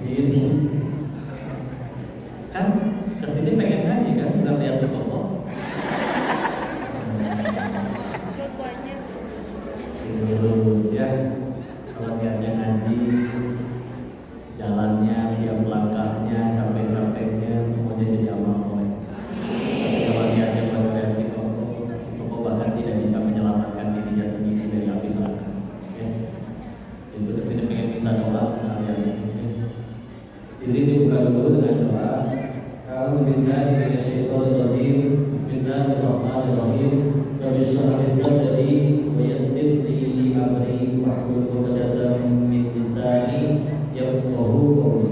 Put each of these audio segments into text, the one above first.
Gitu. Kan kesini pengen ngaji kan, bukan lihat si Koko. Lurus ya. Kalau niatnya ngaji, jalannya, tiap langkahnya, capek-capeknya, semuanya jadi amal soleh. Tapi kalau niatnya buat lihat si Koko bahkan tidak bisa menyelamatkan dirinya sendiri dari api neraka. Ya. Yesus kesini pengen minta doa kalian. Di sini buka dulu dengan doa. A'udzubillahi minasyaitonirrajim. Bismillahirrahmanirrahim. Rabbi shrah li sadri wa yassir li amri wahlul 'uqdatam min lisani yafqahu qawli.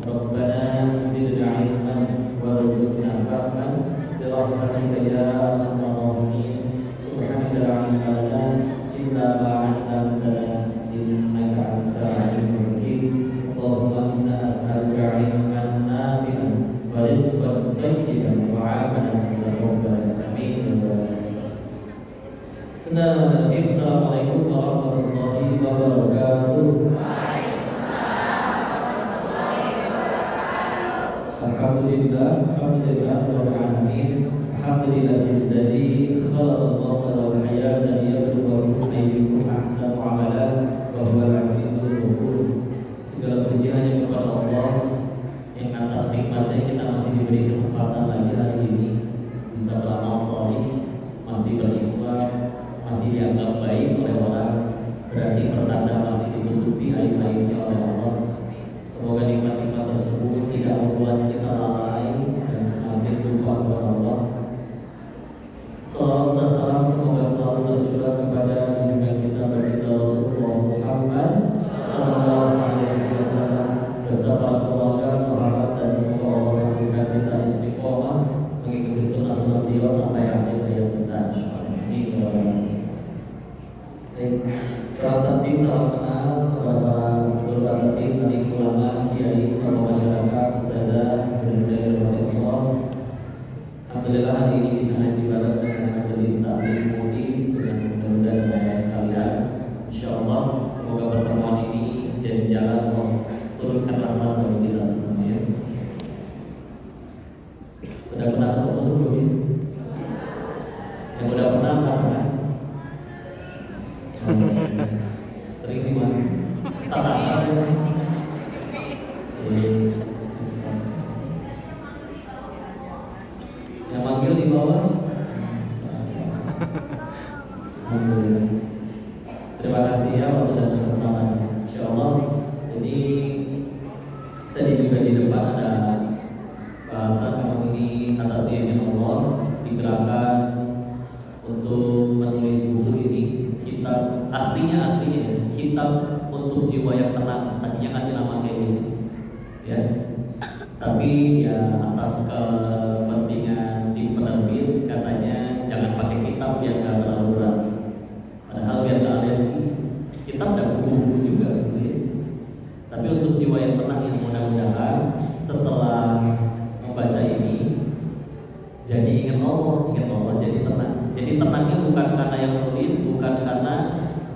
Rabbana zidna 'ilman warzuqna fahman bi rahmatika ya arhamar rahimin. Subhanaka la 'ilma lana illa ma 'allamtana innaka antal 'alimul hakim. Allahumma inna as'aluka 'ilman nafi'an wa rizqan thayyiban wa 'amalan mutaqabbalan. Amin ya rabbal alamin. Bismillahirrahmanirrahim. Assalamualaikum warahmatullahi wabarakatuh. Alhamdulillah, alhamdulillah rabbil alamin. Alhamdulillahilladzi khalaqal mauta wal hayata liyabluwakum ayyukum ahsanu amala wa huwal azizul ghafur. Segala puji hanya kepada Allah yang atas nikmatnya kita masih diberi kesempatan lagi hari ini bisa beramal salih, masih berislam, masih dianggap baik oleh orang, berarti pertanda masih ditutupi aib-aibnya oleh Allah. Semoga nikmat-nikmat tersebut tidak membuat kita lalai dan semakin lupa kepada Allah. Salawat dan salam semoga selalu tercurah kepada junjungan kita baginda Rasulullah Muhammad sallallahu alaihi wasallam beserta para keluarga, sahabat dan semoga Allah sambungkan kita istiqomah mengikuti sunnah-sunnah beliau sampai akhir hayat kita insyaallah. Amin ya rabbal alamin. Baik, salam takzim, salam kenal kepada para seluruh asatidz, alim ulama, kiai, tokoh masyarakat, ustadzah, murid-murid Allah. Alhamdulillah hari ini bisa ngaji bareng dengan majelis taklim multi dengan mudah-mudahan banyak sekalian. Insyaallah semoga pertemuan ini jadi jalan untuk turunkan rahmat bagi kita semuanya. Sudah pernah ketemu sebelumnya? Yang udah pernah kan? Sering di mana? Tata-tata. Yang manggil di bawah. Alhamdulillah. Terima kasih ya waktu dan kesempatannya. Insyaallah. Jadi tadi juga di depan ada bahasan kamu ini atas izin Allah digerakkan untuk menulis buku ini, kitab aslinya kitab untuk jiwa yang tenang. Tadinya ngasih nama kayak ini, ya. Tapi ya atas kepentingan tim penerbit katanya jangan pakai kitab yang nggak terlalu berat. Padahal biar kalian kitab dan buku-buku juga gitu ya. Tapi untuk jiwa yang tenang yang mudah-mudahan setelah membaca ini jadi ingat Allah jadi tenang. Jadi tenangnya bukan karena yang nulis, bukan karena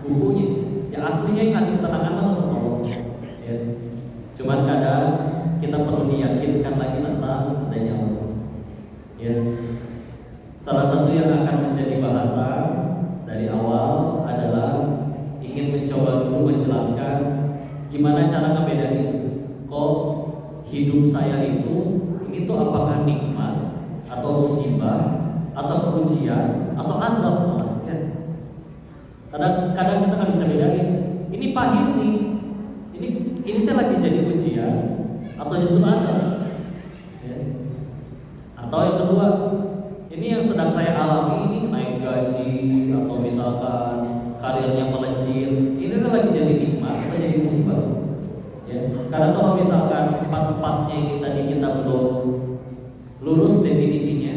bukunya. Ya aslinya yang ngasih ketenangan untuk Allah. Ya. Cuman kadang kita perlu diyakinkan lagi tentang adanya Allah. Ya. Salah satu yang akan menjadi bahasan dari awal adalah ingin mencoba dulu menjelaskan gimana cara ngebedain kok hidup saya itu ini tuh apakah nikmat atau musibah atau ujian atau azab malah ya. Kadang kita nggak bisa bedain ini pahit nih, ini tuh lagi jadi ujian atau justru azab ya. Atau yang kedua ini yang sedang saya alami ini naik gaji atau misalkan karirnya melejit, ini tuh lagi jadi nikmat atau jadi musibah ya. Karena kalau misalkan empat-empatnya ini tadi kita belum lurus definisinya,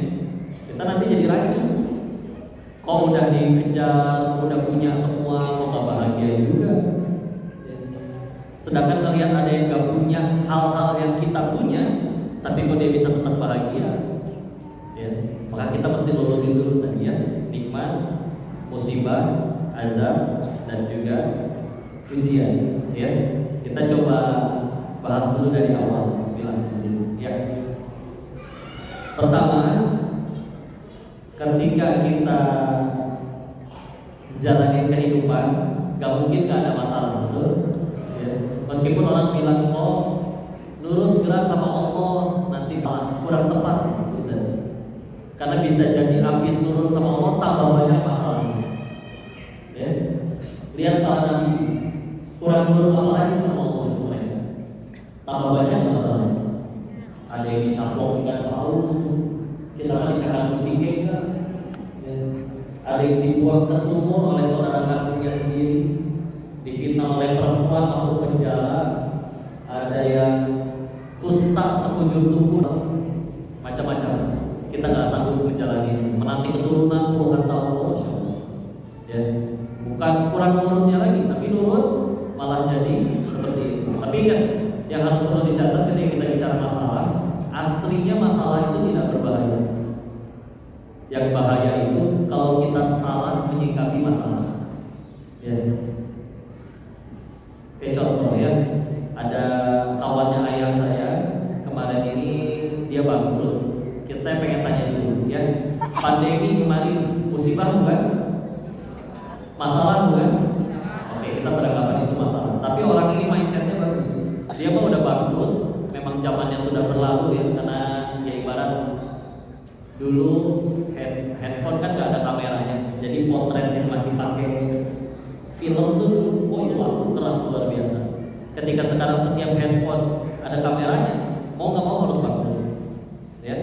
kita nanti jadi rancu. Kok udah dikejar, udah punya semua, kok gak bahagia juga ya. Sedangkan kalian ada yang gak punya hal-hal yang kita punya, tapi kok dia bisa tetap bahagia ya. Maka kita mesti lurusin dulu tadi ya, nikmat, musibah, azab, dan juga ujian ya. Kita coba bahas dulu dari awal. Bismillahirrahmanirrahim. Ya. Pertama, ketika kita jalanin kehidupan, gak mungkin gak ada masalah, betul? Ya. Meskipun orang bilang kok nurut gerak sama Allah nanti kurang tepat, gitu. Karena bisa jadi habis nurut sama Allah tambah banyak masalah. Ya. Lihat para nabi, kurang nurut apa lagi sama Allah itu mereka, tambah banyak masalah. Ada yang dicaplok ikan paus, kita kan dicakar kucing kan. Ya. Ada yang dibuang ke sumur oleh saudara kandungnya sendiri, difitnah oleh perempuan masuk penjara, ada yang kusta sekujur tubuh, macam-macam. Kita nggak sanggup menjalani, menanti keturunan puluhan tahun, Masya Allah. Ya, bukan kurang nurutnya lagi, tapi nurut malah jadi seperti itu. Tapi ingat, yang harus perlu dicatat ketika kita bicara masalah, aslinya masalah itu tidak berbahaya. Yang bahaya itu kalau kita salah menyikapi masalah. Ya. Kayak contoh ya, ada kawannya ayah saya kemarin ini dia bangkrut. Saya pengen tanya dulu ya, pandemi kemarin musibah bukan? Masalah bukan? Oke, kita beranggapan itu masalah. Tapi orang ini mindsetnya bagus. Dia mah udah bangkrut, memang zamannya sudah berlalu ya, karena ya ibarat dulu handphone kan nggak ada kameranya, jadi potret yang masih pakai film tuh, oh itu aku keras luar biasa. Ketika sekarang setiap handphone ada kameranya, mau nggak mau harus bangkrut, ya.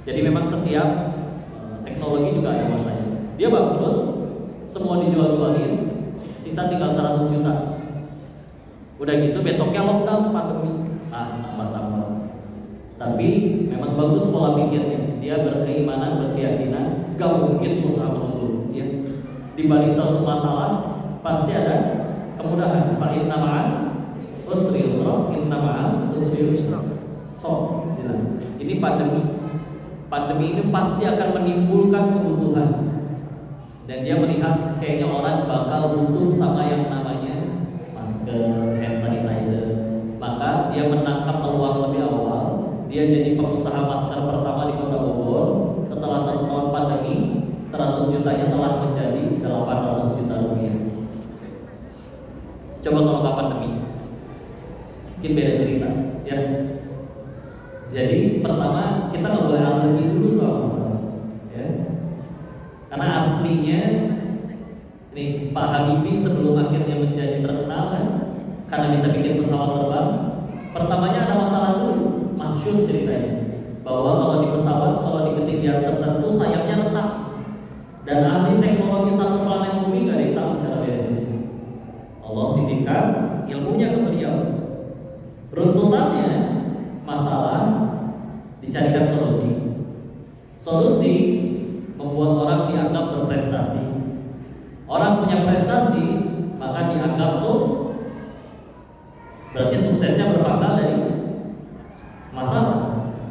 Jadi memang setiap teknologi juga ada masanya. Dia bangkrut, semua dijual-jualin, sisa tinggal 100 juta. Udah gitu besoknya lockdown pandemi, tambah-tambah. Tapi memang bagus pola pikirnya. Dia berkeimanan, berkeyakinan, gak mungkin susah melulu. Ya. Di balik suatu masalah pasti ada kemudahan. Fa inna ma'al usri yusra, inna ma'al usri yusra. So, silakan. Ini pandemi. Pandemi ini pasti akan menimbulkan kebutuhan. Dan dia melihat kayaknya orang bakal butuh sama yang namanya masker, hand sanitizer. Maka dia menangkap peluang lebih awal. Dia jadi pengusaha masker pertama di Kota Bogor. Setelah 1 tahun pandemi, 100 jutanya telah menjadi 800 juta rupiah. Coba kalau nggak pandemi, mungkin beda cerita, ya. Jadi pertama kita nggak boleh alergi dulu soal masalah, ya. Karena aslinya, nih Pak Habibie sebelum akhirnya menjadi terkenal kan, karena bisa bikin pesawat terbang, pertamanya ada masalah dulu, masyhur ceritanya, bahwa kalau di pesawat, kalau di ketinggian tertentu sayapnya retak, dan ahli teknologi satu planet bumi nggak ada yang tahu cara beresnya. Allah titipkan ilmunya ke beliau. Runtutannya masalah dicarikan solusi. Solusi membuat orang dianggap berprestasi. Orang punya prestasi maka dianggap berarti suksesnya berpangkal dari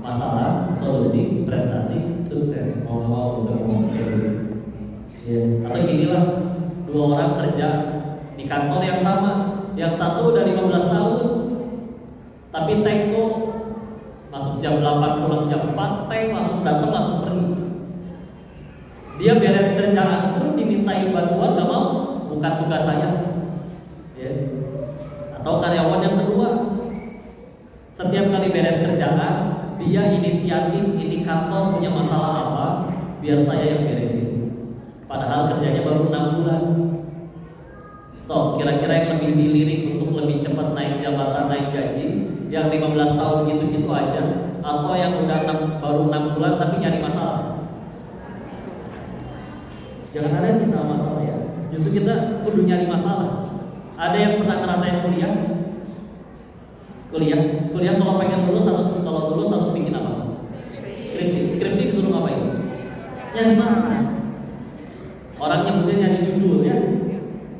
masalah, solusi, prestasi, sukses. Mau bukan seperti ya. Atau ginilah, 2 orang kerja di kantor yang sama, yang satu udah 15 tahun tapi teko masuk jam 8 pulang jam 4, langsung datang langsung pergi. Dia beres kerjaan pun dimintain bantuan gak mau, bukan tugas saya, ya. Atau karyawan yang kedua, setiap kali beres kerjaan dia inisiatif, ini kantor punya masalah apa, biar saya yang beresin. Padahal kerjanya baru 6 bulan. So, kira-kira yang lebih dilirik untuk lebih cepat naik jabatan, naik gaji, yang 15 tahun gitu-gitu aja, atau yang udah baru 6 bulan tapi nyari masalah? Jangan ada yang bisa masalah ya. Justru kita kudu nyari masalah. Ada yang pernah ngerasain kuliah kalau pengen lulus harus bikin apa? Skripsi disuruh ngapain? Nyari masalah. Orang nyebutnya nyari judul ya.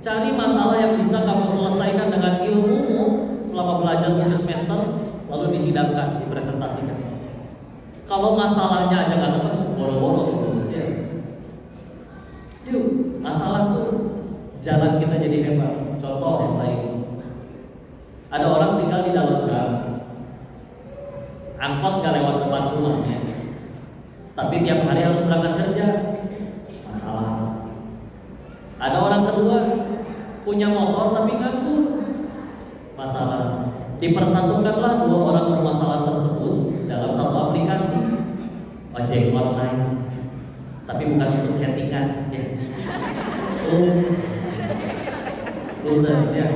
Cari masalah yang bisa kamu selesaikan dengan ilmumu selama belajar 7 semester, lalu disidangkan, dipresentasikan. Kalau masalahnya aja nggak ketemu, boro-boro terus ya. Yuk, masalah tuh jalan kita jadi hebat. Contoh yang lain, ada orang tinggal di dalam gang, angkot gak lewat depan rumahnya, tapi tiap hari harus berangkat kerja, masalah. Ada orang kedua punya motor tapi nganggur, masalah. Dipersatukanlah dua orang bermasalah tersebut dalam satu aplikasi ojek online, tapi bukan untuk chattingan, ya. Ya.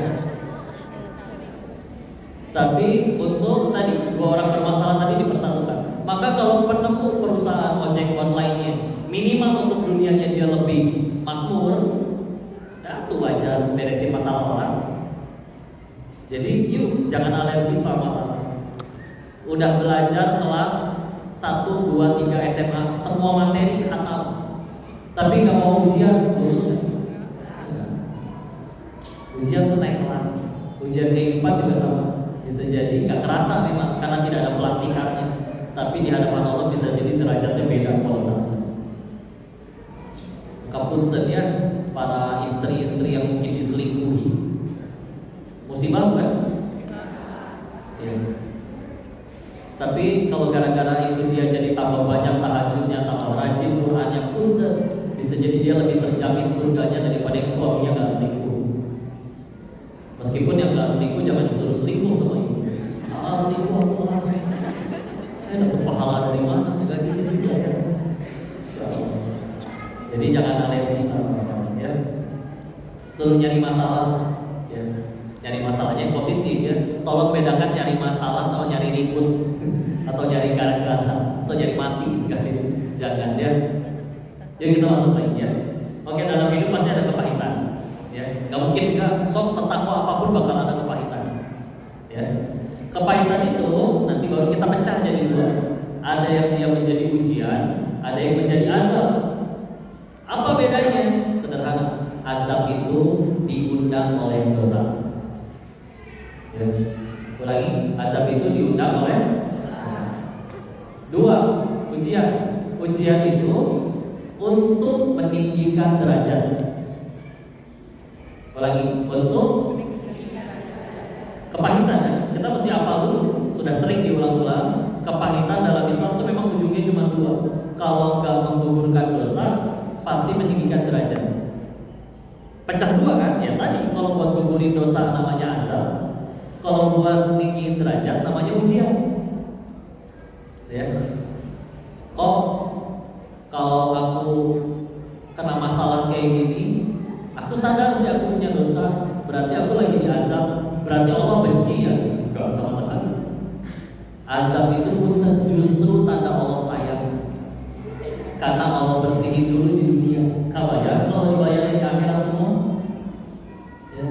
Tapi untuk tadi dua orang bermasalah tadi dipersatukan. Maka kalau penemuh perusahaan ojek online-nya minimal untuk dunianya dia lebih makmur, ya itu wajar beresin masalah orang. Jadi yuk jangan alergi sama masalah. Udah belajar kelas 1, 2, 3 SMA semua materi khatam, tapi nggak mau ujian, lulus kan? Ujian tuh naik kelas. Ujian keempat juga sama. Bisa jadi nggak kerasa memang karena tidak ada pelatihannya, tapi di hadapan Allah bisa jadi derajatnya beda kualitasnya. Kapunten ya para istri-istri yang mungkin diselingkuhi. Musibah kan? Ya. Tapi kalau gara-gara itu dia jadi tambah banyak tahajudnya, tambah rajin Qur'annya, punten bisa jadi dia lebih terjamin surganya daripada yang suaminya nggak selingkuh. Meskipun yang nggak selingkuh jangan disuruh selingkuh sama ibu. Selingkuh apa? Saya dapat pahala dari mana? Enggak gitu juga. Jadi jangan alergi sama masalah ya. Suruh nyari masalah ya. Nyari masalahnya yang positif ya. Tolong bedakan nyari masalah sama nyari ribut atau nyari gara-gara atau nyari mati sekali. Jangan ya. Yuk kita masuk lagi ya. Oke, dalam hidup pasti ada kepahitan. Ya, nggak mungkin nggak. Sok setakwa apapun bakal ada kepahitan. Ya. Kepahitan itu nanti baru kita pecah jadi dua. Ada yang dia menjadi ujian, ada yang menjadi azab. Apa bedanya? Sederhana. Azab itu diundang oleh dosa. Ya. Ulangi, azab itu diundang oleh dua, ujian. Ujian itu untuk meninggikan derajat. Ulangi, untuk kepahitan ya. Kita mesti hafal dulu. Sudah sering diulang-ulang. Kepahitan dalam Islam itu memang ujungnya cuma dua. Kalau nggak menggugurkan dosa, pasti meninggikan derajat. Pecah dua kan? Ya tadi kalau buat gugurin dosa namanya azab. Kalau buat tinggiin derajat namanya ujian. Ya. Kok kalau aku kena masalah kayak gini, aku sadar sih aku punya dosa, berarti aku lagi diazab, berarti Allah benci ya? Enggak sama sekali. Azab itu pun justru tanda Allah sayang, karena Allah bersihin dulu di dunia. Kabayang kalau dibayarin di akhirat semua. Ya.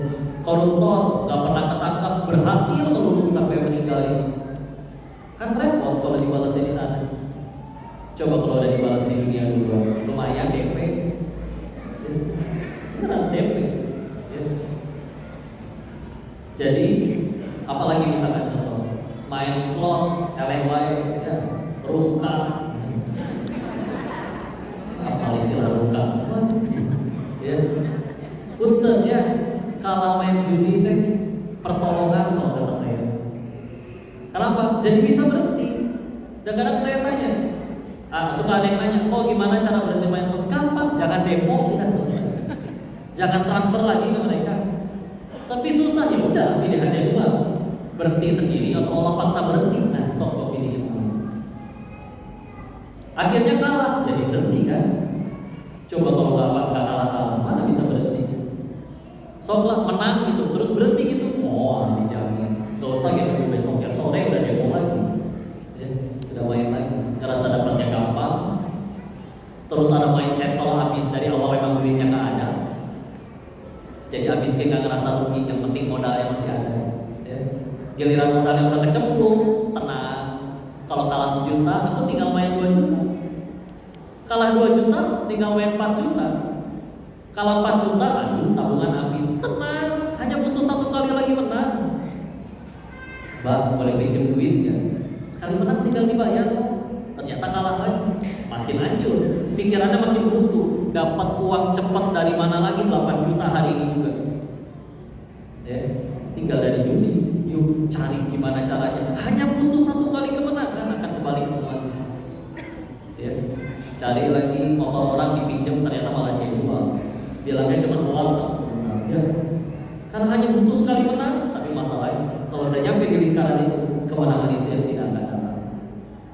Koruptor nggak pernah ketangkap berhasil melulu sampai meninggal ini. Kan repot kalau dibalasnya di sana. Coba kalau udah dibalas di dunia dulu, lumayan DP. Beneran DP. Ya. Jadi apalagi misalkan contoh main slot, LMY, ya, ruka. Apa istilah ruka semua? Ya. Punten ya. Kalau main judi teh pertolongan kalau kata saya. Kenapa? Jadi bisa berhenti. Dan kadang saya tanya, suka ada yang nanya, kok gimana cara berhenti main slot? Gampang, jangan demo sudah selesai. Jangan transfer lagi ke mereka. Tapi susah ya udah pilihannya dua, berhenti sendiri atau Allah paksa berhenti. Nah, sok kau pilih yang mana? Akhirnya kalah, jadi berhenti kan? Coba kalau nggak kalah, mana bisa berhenti? Soklah menang gitu, terus berhenti gitu, oh dijamin. Gak usah gitu besoknya sore udah demo lagi, ya, udah main lagi. Ngerasa dapatnya gampang, terus ada mindset kalau habis dari awal memang duitnya nggak ada, jadi habisnya nggak ngerasa rugi, yang penting modalnya masih ada. Ya. Giliran modalnya udah kecemplung, tenang. Kalau kalah 1 juta, aku tinggal main 2 juta. Kalah 2 juta, tinggal main 4 juta. Kalau 4 juta, aduh tabungan habis. Tenang, hanya butuh 1 kali lagi menang. Mbak, boleh pinjam duit ya? Sekali menang tinggal dibayar. Ternyata kalah lagi, makin hancur. Pikirannya makin buntu. Dapat uang cepat dari mana lagi 8 juta hari ini juga. Ya, tinggal dari judi. Yuk, gimana caranya. Hanya butuh satu kali kemenangan akan kembali semuanya. Ya. Cari lagi motor orang dipinjam ternyata malah dia jual. Bilangnya cuma uang sebenarnya. Karena hanya butuh sekali menang, tapi masalahnya kalau udah nyampe di lingkaran itu, kemenangan itu yang tidak akan datang.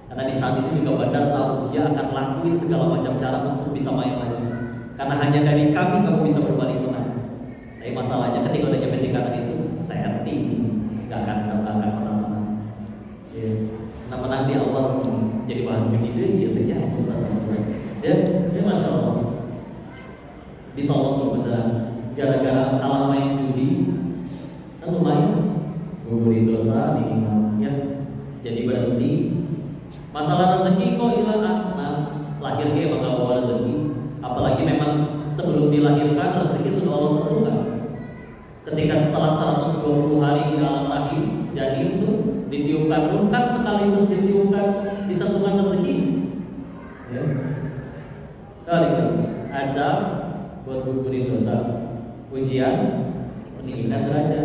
Karena di saat itu juga Bandar tahu dia akan lakuin segala macam cara untuk bisa main lagi. Karena hanya dari kami kamu bisa berbalik menang. Tapi masalahnya ketika udah nyampe tingkatan itu, setting nggak akan pernah menang. Ya. Nah menang di awal jadi bahas judi deh, gitu ya. Ya masya Allah, ditolong tuh beneran. Gara-gara kalah main judi, kan lumayan gugurin dosa diingat ya. Jadi berhenti. Masalah rezeki kok hilang nah, lahir dia emang gak bawa rezeki. Apalagi memang sebelum dilahirkan rezeki sudah Allah tentukan. Ketika setelah 120 hari di alam rahim janin itu ditiupkan ruh, kan sekaligus ditiupkan ditentukan rezeki. Ya. Kali azab buat gugurin dosa, ujian peninggian derajat,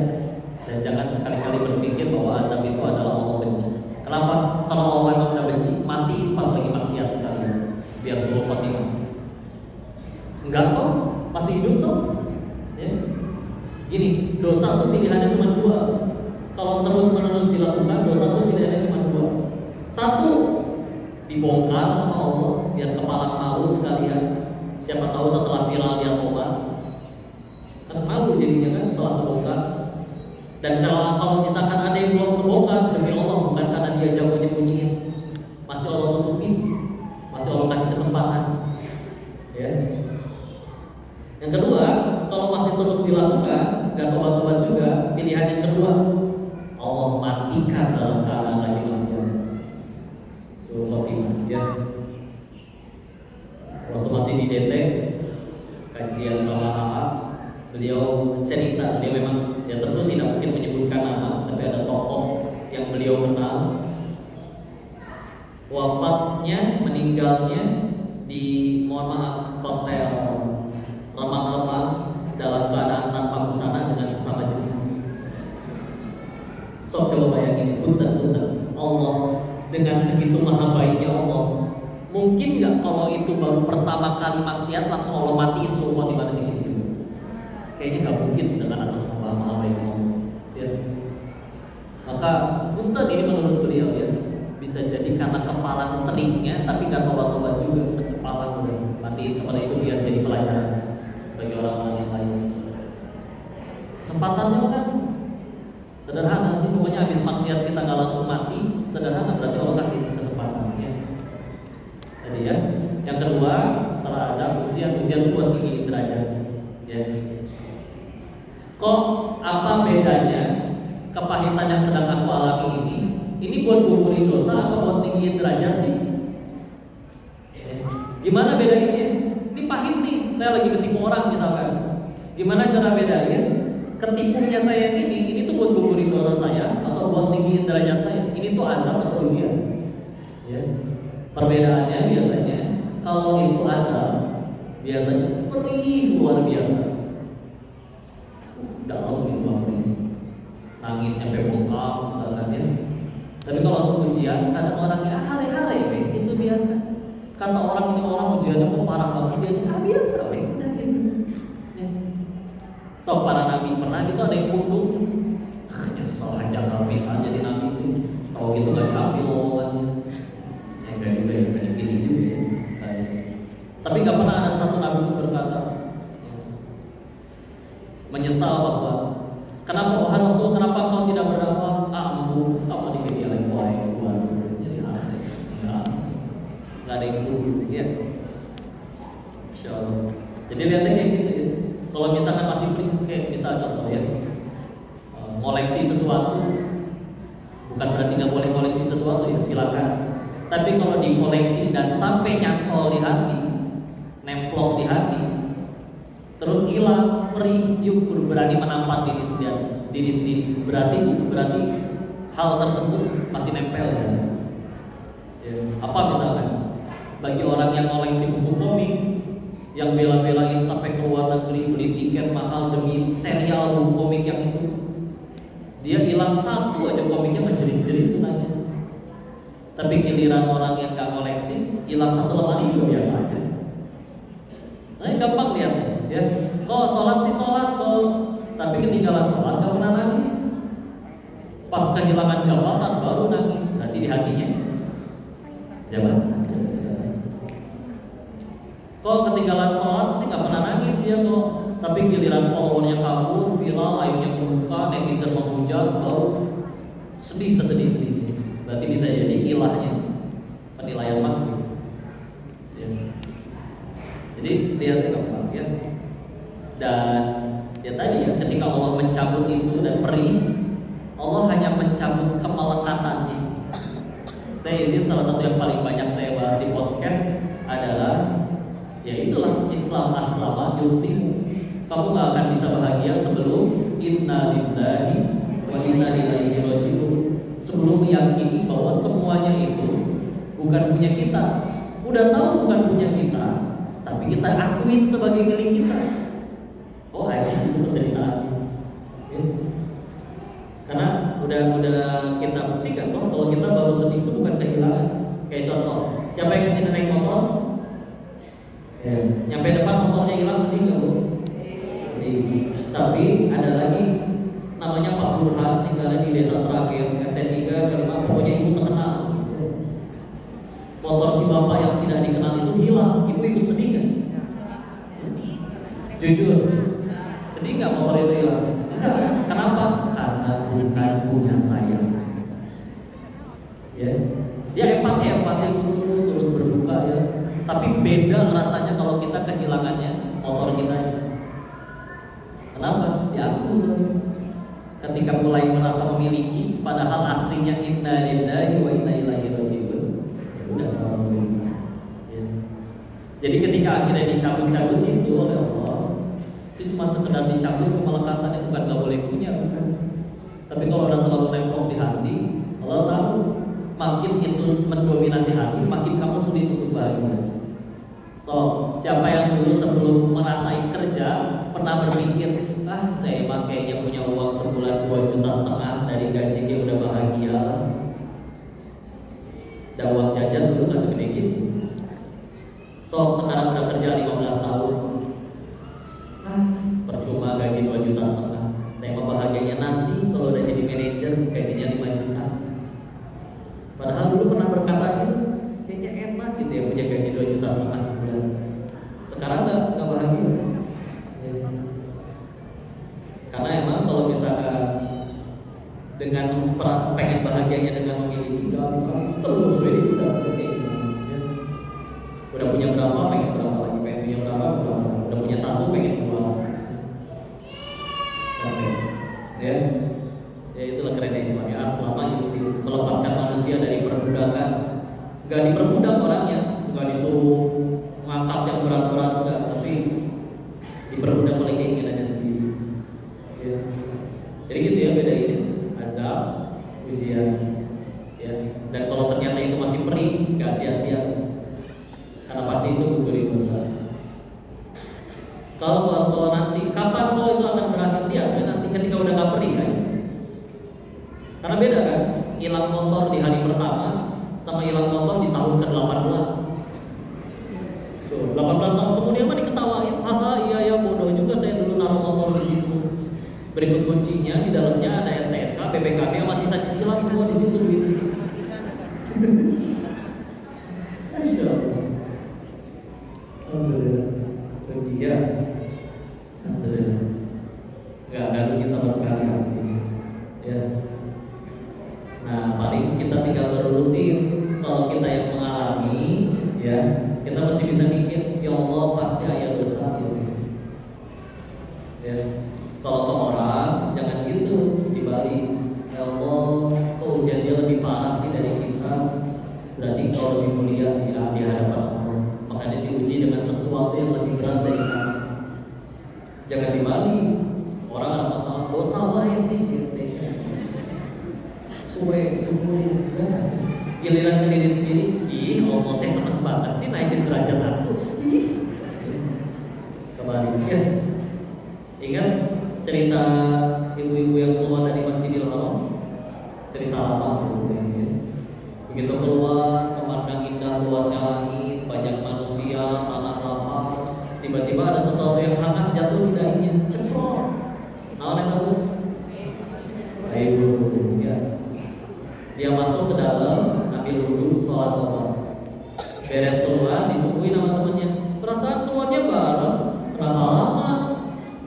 dan jangan sekali-kali berpikir bahwa azab itu adalah Allah benci. Kenapa? Kalau Allah emang udah benci, matiin pas lagi maksiat sekalian, biar suul khotimah. Enggak kok, masih hidup tuh. Ya. Gini, dosa tuh pilihannya cuma dua. Kalau terus-menerus dilakukan, dosa tuh pilihannya cuma dua. Satu, dibongkar sama Allah, biar kepala malu sekalian. Siapa tahu setelah viral dia tobat, kan malu jadinya kan setelah kebongkar. Dan kalau misalkan ada yang belum kebongkar, demi Allah bukan karena dia jago nyembunyiin, masih Allah tutupin, masih Allah kasih kesempatan. Ya. Yang kedua, kalau masih terus dilakukan, gak tobat-tobat juga, pilihan yang kedua, Allah matikan dalam keadaan lagi maksiat. Suul khotimah, ya. Waktu masih di DT kajian sama AA, beliau cerita, dia memang ya tentu tidak mungkin menyebutkan nama, tapi ada tokoh yang beliau kenal, wafatnya, meninggalnya di, mohon maaf, hotel remang-remang dalam keadaan tanpa busana dengan sesama jenis. Sok coba bayangin, punten Allah dengan segitu maha baiknya Allah. Mungkin nggak kalau itu baru pertama kali maksiat langsung Allah matiin suul khotimah detik itu? Kayaknya nggak mungkin dengan atas nama maha baiknya Allah. Ya. Maka punten ini menurut beliau ya, bisa jadi karena kepala seringnya, tapi nggak tobat-tobat juga, kepala udah matiin seperti itu biar jadi pelajaran bagi orang-orang yang lain. Kesempatannya kan sederhana sih, pokoknya habis maksiat kita nggak langsung mati, sederhana berarti Allah kasih kesempatan. Ya. Jadi ya, yang kedua setelah azab ujian itu buat tinggi derajat. Ya. Kok apa bedanya kepahitan yang sedang aku alami ini? Ini buat gugurin dosa apa buat tinggiin derajat sih? Gimana bedainnya? Ini pahit nih, saya lagi ketipu orang misalkan. Gimana cara bedain? Ketipunya saya ini tuh buat gugurin dosa saya atau buat tinggiin derajat saya? Ini tuh azab atau ujian? Ya. Perbedaannya biasanya kalau itu azab, biasanya perih luar biasa. Dalam gitu nangis sampai bengkak misalkan ya. Tapi kalau untuk ujian, kadang orangnya hare-hare, itu biasa. Kata orang ini orang ujiannya kok parah banget, dia biasa, udah gitu. Ya. So para nabi pernah gitu ada yang pundung, nyesel aja kalau bisa jadi nabi itu. Tahu gitu gak diambil omongannya. Ya enggak juga ya, banyak gini juga ya. Tapi gak pernah ada satu nabi pun berkata menyesal bahwa kenapa wahai Rasul, kenapa engkau tidak berdakwah? Kamu di media lain keluar. Jadi nggak ada yang perlu, ya. Insyaallah. Jadi lihatnya kayak gitu ya. Kalau misalkan masih kayak misal contoh ya, koleksi sesuatu, bukan berarti nggak boleh koleksi sesuatu ya, silakan. Tapi kalau dikoleksi dan sampai nyantol di hati, nemplok di hati, terus hilang, perih, yuk kudu berani menampar diri sendiri. Berarti hal tersebut masih nempel ya. Apa misalkan bagi orang yang koleksi buku komik, yang bela-belain sampai ke luar negeri beli tiket mahal demi serial buku komik yang itu, Dia hilang satu aja komiknya menjerit-jerit tuh nangis. Tapi giliran orang yang nggak koleksi, hilang satu lemari juga biasa aja. Nah, gampang lihatnya, ya. Kok sholat sih sholat kok, tapi ketinggalan sholat nggak pernah nangis. Pas kehilangan jabatan baru nangis. Berarti di hatinya jabatan. Kok ketinggalan sholat sih nggak pernah nangis dia kok, tapi giliran followernya kabur, viral, aibnya kebuka, netizen menghujat, baru sedih sesedih-sedih. Berarti bisa jadi ilahnya penilaian makhluk. Ya. Jadi lihat gampang ya. Dan ya tadi ya, ketika Allah mencabut itu dan perih, Allah hanya mencabut kemelekatannya. Saya izin salah satu yang paling banyak saya bahas di podcast adalah ya itulah Islam aslama yuslimu. Kamu gak akan bisa bahagia sebelum inna lillahi wa inna ilaihi raji'un. Sebelum meyakini bahwa semuanya itu bukan punya kita. Udah tahu bukan punya kita, tapi kita akuin sebagai milik kita. Oh aja itu penderitaan. Ya. Karena udah kita buktikan kok kalau kita baru sedih itu bukan kehilangan. Kayak contoh, siapa yang kesini naik motor? Ya. Nyampe depan motornya hilang, sedih nggak bu? Sedih. Tapi ada lagi namanya Pak Burhan, tinggalnya di desa Seragen, RT 3, RT 5, pokoknya ibu terkenal. Motor si bapak yang tidak dikenal itu hilang, ibu ikut sedih nggak? Jujur, sedih nggak motor itu hilang? Enggak. Kenapa? Karena bukan punya saya. Ya, dia empati turut berduka ya. Tapi beda rasanya kalau kita kehilangannya motor kita. Kenapa? Ya aku ketika mulai merasa memiliki, padahal aslinya inna lillahi wa inna ilaihi raji'un. Udah sama memiliki. Ya. Jadi ketika akhirnya dicabut-cabut itu oleh Allah, itu cuma sekedar dicabut kemelekatan yang bukan gak boleh punya, bukan. Tapi kalau udah terlalu nempel di hati, Allah tahu makin itu mendominasi hati, makin kamu sulit untuk bahagia. So, siapa yang dulu sebelum merasain kerja pernah berpikir, saya kayaknya punya uang sebulan 2,5 juta dari gaji dia udah bahagia. Dan uang jajan dulu gak segede gitu. So, sekarang udah kerja 15 tahun. Percuma gaji 2,5 juta. Saya mau bahagianya nanti kalau udah jadi manajer gajinya 5 juta. Padahal dulu pernah berkata gitu, kayaknya enak gitu ya punya gaji 2,5 juta sebulan. Sekarang nggak bahagia. Karena emang kalau misalkan dengan pengen bahagianya dengan memiliki jangan terus juga. Udah punya berapa pengen berapa lagi, pengen punya berapa. Udah punya satu pengen dua. Ya, ya itulah kerennya Islam ya. Aslama yuslim, melepaskan manusia dari perbudakan. Gak diperbudak orangnya, gak disuruh ngangkat yang berat-berat enggak, tapi diperbudak oleh keinginannya sendiri. Ya. Jadi gitu ya beda ini azab, ujian. Ya. Dan kalau ternyata itu masih perih, gak sia-sia. Karena pasti itu gugurin dosa. Kalau nanti kapan kok itu akan berakhir dia? Nanti ketika udah gak perih kan? Karena beda kan, hilang motor di hari pertama sama hilang motor di tahun ke-18. 18 tahun kemudian mah diketawain, iya ya bodoh juga saya dulu naruh motor di situ. Berikut kuncinya di dalamnya ada STNK, BPKB yang masih sisa cicilan semua di situ gitu. Alhamdulillah. Iya. Alhamdulillah. Enggak rugi sama sekali aslinya. Ya. Nah, paling kita tinggal terusin kalau kita yang mengalami ya, kita masih bisa mikir, ya Allah pasti ada dosa gitu. Ya. Kalau ke orang jangan gitu dibalik. Ya Allah, kok ujian dia lebih parah sih dari kita. Berarti kau lebih mulia di hadapan Allah. Makanya diuji dengan sesuatu yang lebih berat dari kamu. Jangan dibalik. Orang ada masalah dosa lah ya sih gitu. Giliran ke diri sendiri, Allah teh seneng banget sih naikin derajat aku. Kembali ya. Ingat cerita ibu-ibu yang keluar dari Masjidil Haram cerita lama sebetulnya ya. Begitu keluar, memandang indah luasnya langit, banyak manusia, tanah lapang, tiba-tiba ada sesuatu yang hangat jatuh di dahinya, ceprot. Nah, tahu? Ayo, ya. Dia masuk ke dalam, ambil wudhu, sholat tobat. Beres keluar, ditungguin sama temannya. Perasaan keluarnya bareng, kenapa lama?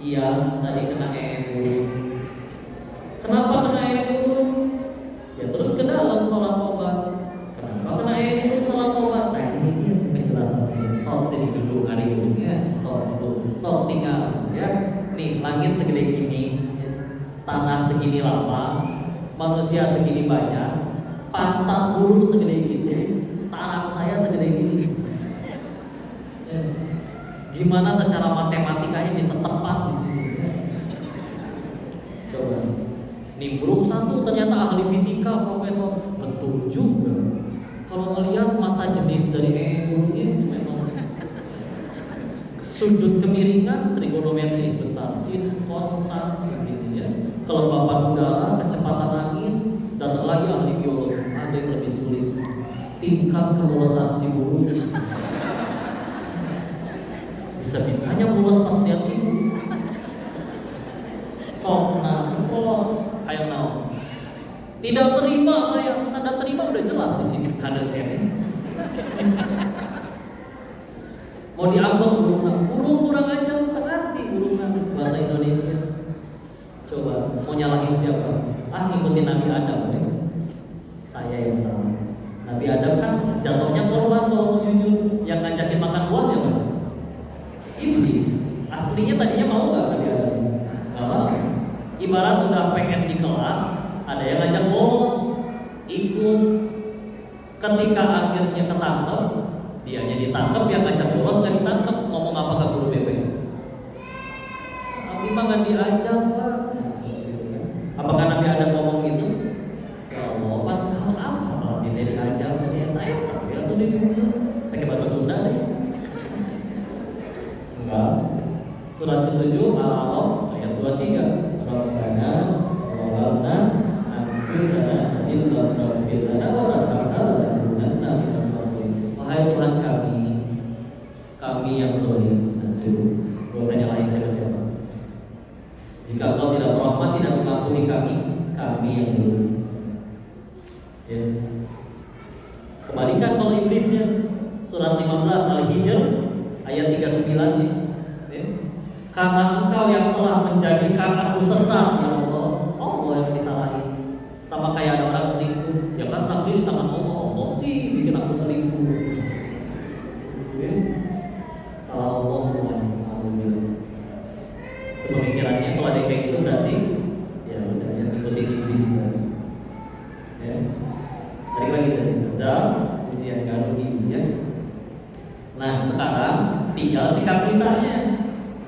Iya, tadi kena dulu. Kenapa kena dulu? Ya terus ke dalam sholat tobat. Kenapa kena dulu sholat tobat? Nah ini dia penjelasannya. Sholat sini gedung hari ini ya, sholat tinggal ya. Nih langit segede gini, tanah segini lapang, manusia segini banyak, pantat burung segede gitu, tarang saya segede gini. Gimana secara matematikanya bisa tepat di sini? Coba. Nimbrung satu ternyata ahli fisika, profesor. Betul juga. Kalau melihat massa jenis dari burungnya memang sudut kemiringan trigonometri sebentar, sin, cos, tan, seperti ya. Kelembapan udara, kecepatan angin, datang lagi ahli biologi. Ada yang lebih sulit. Tingkat kemulesan si burung. Bisa-bisanya mulus pas lihat ibu. Sok nah ceplos, ayo now. Tidak terima saya, tanda terima udah jelas di sini. Ada kene. Mau diambek burung kurang aja, ngerti burung bahasa Indonesia. Coba mau nyalahin siapa? Ngikutin Nabi Adam ya. Saya yang salah. Nabi Adam kan jatuhnya korban kalau mau jujur. Yang ngajakin makan buah siapa? Iblis. Aslinya tadinya mau nggak Nabi Adam? Nggak mau. Ibarat udah pengen di kelas, ada yang ngajak bolos, ikut. Ketika akhirnya ketangkep, dianya ditangkep, yang ngajak bolos nggak ditangkep. Ngomong apa ke guru BP? Nabi mah nggak diajak Pak. Apakah Nabi Adam ngomong gitu? Ya Allah, Pak, kamu apa? Dia diajak, saya tanya, ya tuh dia diundang. Pakai bahasa Sunda deh. Enggak. Surat ke-7 Al-A'raf ayat 23. Rabbana walamna anfusana illa taghfir lana wa tarhamna lanakunanna minal khasirin. Wahai Tuhan kami yang zalim. Gak usah nyalahin siapa-siapa. Jika Engkau tidak merahmat, tidak mengampuni kami yang zalim. Ya. Kembalikan kalau iblisnya. Surat 15 Al-Hijr ayat 39-nya. Karena Engkau yang telah menjadikan aku sesat, ya Allah. Allah yang disalahin. Sama kayak ada orang selingkuh, ya kan takdir di tangan Allah. Allah sih bikin aku selingkuh. Ya. Salah Allah semuanya. Itu pemikirannya. Kalau ada kayak gitu berarti ya udah jangan ikutin iblis. Ya. Balik lagi dari Azab, ujian karuni ya. Nah sekarang tinggal sikap kitanya.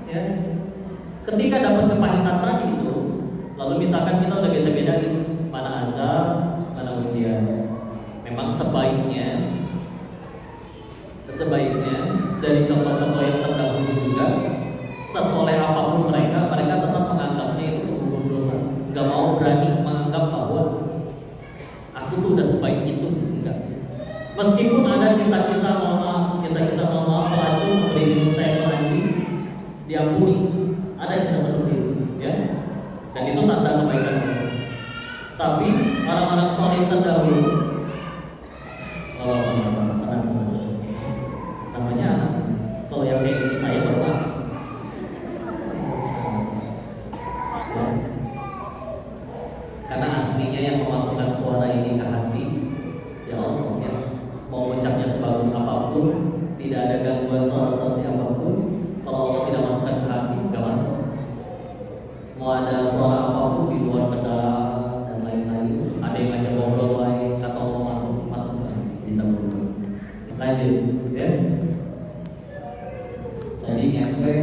Ya. Ketika dapat kepahitan tadi itu, lalu misalkan kita udah bisa bedain mana azab, mana ujian. Memang sebaiknya dari contoh-contoh yang terdahulu juga, sesoleh apapun mereka tetap menganggapnya itu penggugur dosa. Gak mau berani menganggap bahwa aku tuh udah sebaik itu, enggak. Meskipun ada kisah-kisah mohon maaf pelacur memberi minum saya peranci, diampuni, ada kisah seperti itu, ya. Dan itu tanda kebaikan Allah. Tapi orang-orang soleh terdahulu, namanya anak. Kalau yang kayak gitu saya baru anak. Karena aslinya yang memasukkan suara ini ke hati, ya Allah, ya. Mau ucapnya sebagus apapun, tidak ada gangguan suara seperti apapun. Kalau Allah tidak masukkan ke hati, nggak masuk. Mau ada suara apapun di luar kendala dan lain-lain, ada yang ngajak ngobrol lain, kata Allah masuk bisa berubah. Lanjut, ya. Tadi nyampe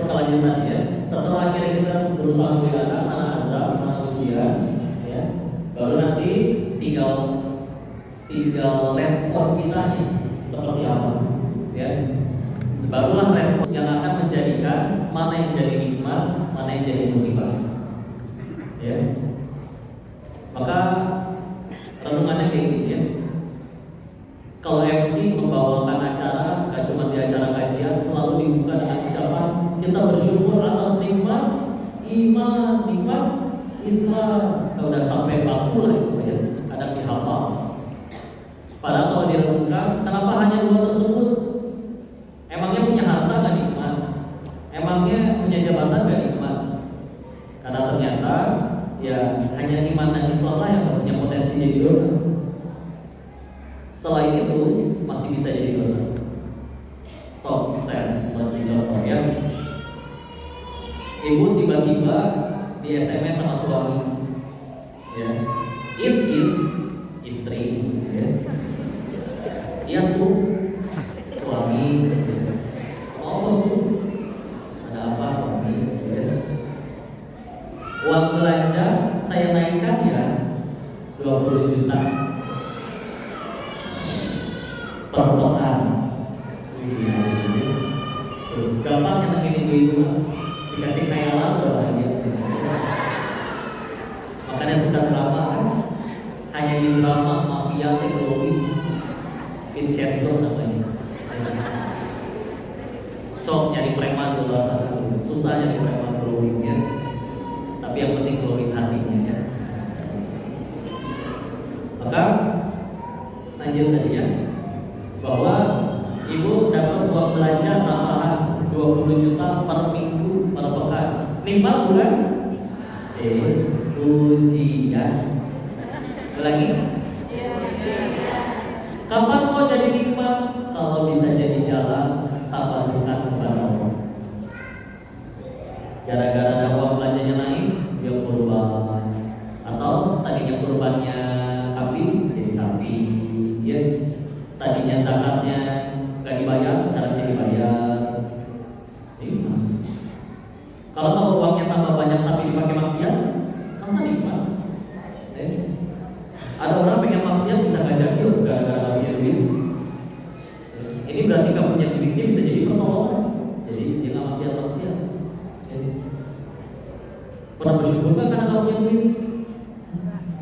kelanjutan ya. Setelah akhirnya kita berusaha membedakan mana azab, mana ujian, ya. Baru nanti tinggal respon kita nih seperti apa. Ya, barulah respon yang akan menjadikan mana yang jadi nikmat, mana yang jadi musibah. Ya. Maka renungannya kayak gini ya. Kalau MC membawakan acara, gak cuma di acara kajian, selalu dibuka dengan ucapan kita bersyukur atas nikmat iman, nikmat Islam. Kalau udah sampai baku lah itu ya, kadang dihafal. Padahal kalau direnungkan, kenapa hanya dua tersebut? Emangnya punya harta gak nikmat? Emangnya punya jabatan gak nikmat? Karena ternyata ya hanya iman dan Islam lah yang punya potensi jadi dosa. Selain itu masih bisa jadi dosa. So, tes buat contoh ya. Ibu tiba-tiba di SMS sama suami, ya, is istri ya, ya suami, mau ada apa suami? Ya. Uang belanja saya naikkan ya 20 juta. Perlombaan, gampang nyenengin ibu-ibu, dikasih khayalan udah bahagia. Makanya suka drama kan, hanya di drama mafia teknologi, Vincenzo namanya. Sok nyari preman di luar sana, susah nyari preman glowing ya. Tapi yang penting glowing hatinya ya. Maka lanjut tadi ya. Bahwa ibu dapat uang belanja tambahan 20 juta per minggu per pekan. Nikmat bukan? Ujian. Lagi? Kapan kau jadi nikmat? Kalau bisa jadi jalan tambah dekat kepada Allah. Gara-gara ada uang belanjanya naik, dia kurban. Atau tadinya kurbannya kambing jadi sapi, ya. Tadinya zakatnya gak dibayar, sekarang jadi dibayar. Kalau uangnya tambah banyak tapi dipakai maksiat, masa nikmat? Ada orang pengen maksiat bisa gak jadi gara-gara punya duit. Ini berarti gak punya duit, dia bisa jadi pertolongan. Jadi dia gak maksiat. Pernah bersyukur gak karena gak punya duit?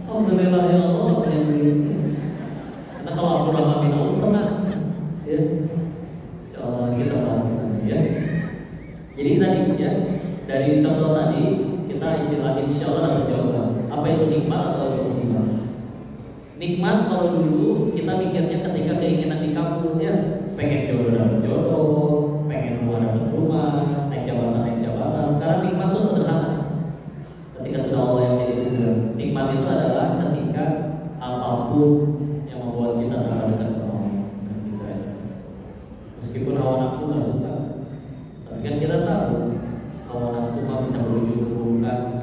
Alhamdulillah ya Allah gak punya duit. Karena kalau Abdurrahman bin Auf pernah, ya, ya Allah kita bahas nanti ya. Jadi tadi ya, dari contoh tadi kita insya Allah dapat jawaban. Apa itu nikmat atau itu musibah? Nikmat kalau dulu kita mikirnya ketika keinginan dikabul ya, pengen jodoh dapat jodoh, pengen rumah dapat rumah, naik jabatan. Sekarang nikmat itu sederhana. Ketika sudah Allah yang jadi tujuan. Nikmat itu adalah ketika apapun membuat kita dekat sama Allah. Gitu ya. Meskipun hawa nafsu nggak suka, tapi kan kita tahu hawa nafsu bisa berujung keburukan.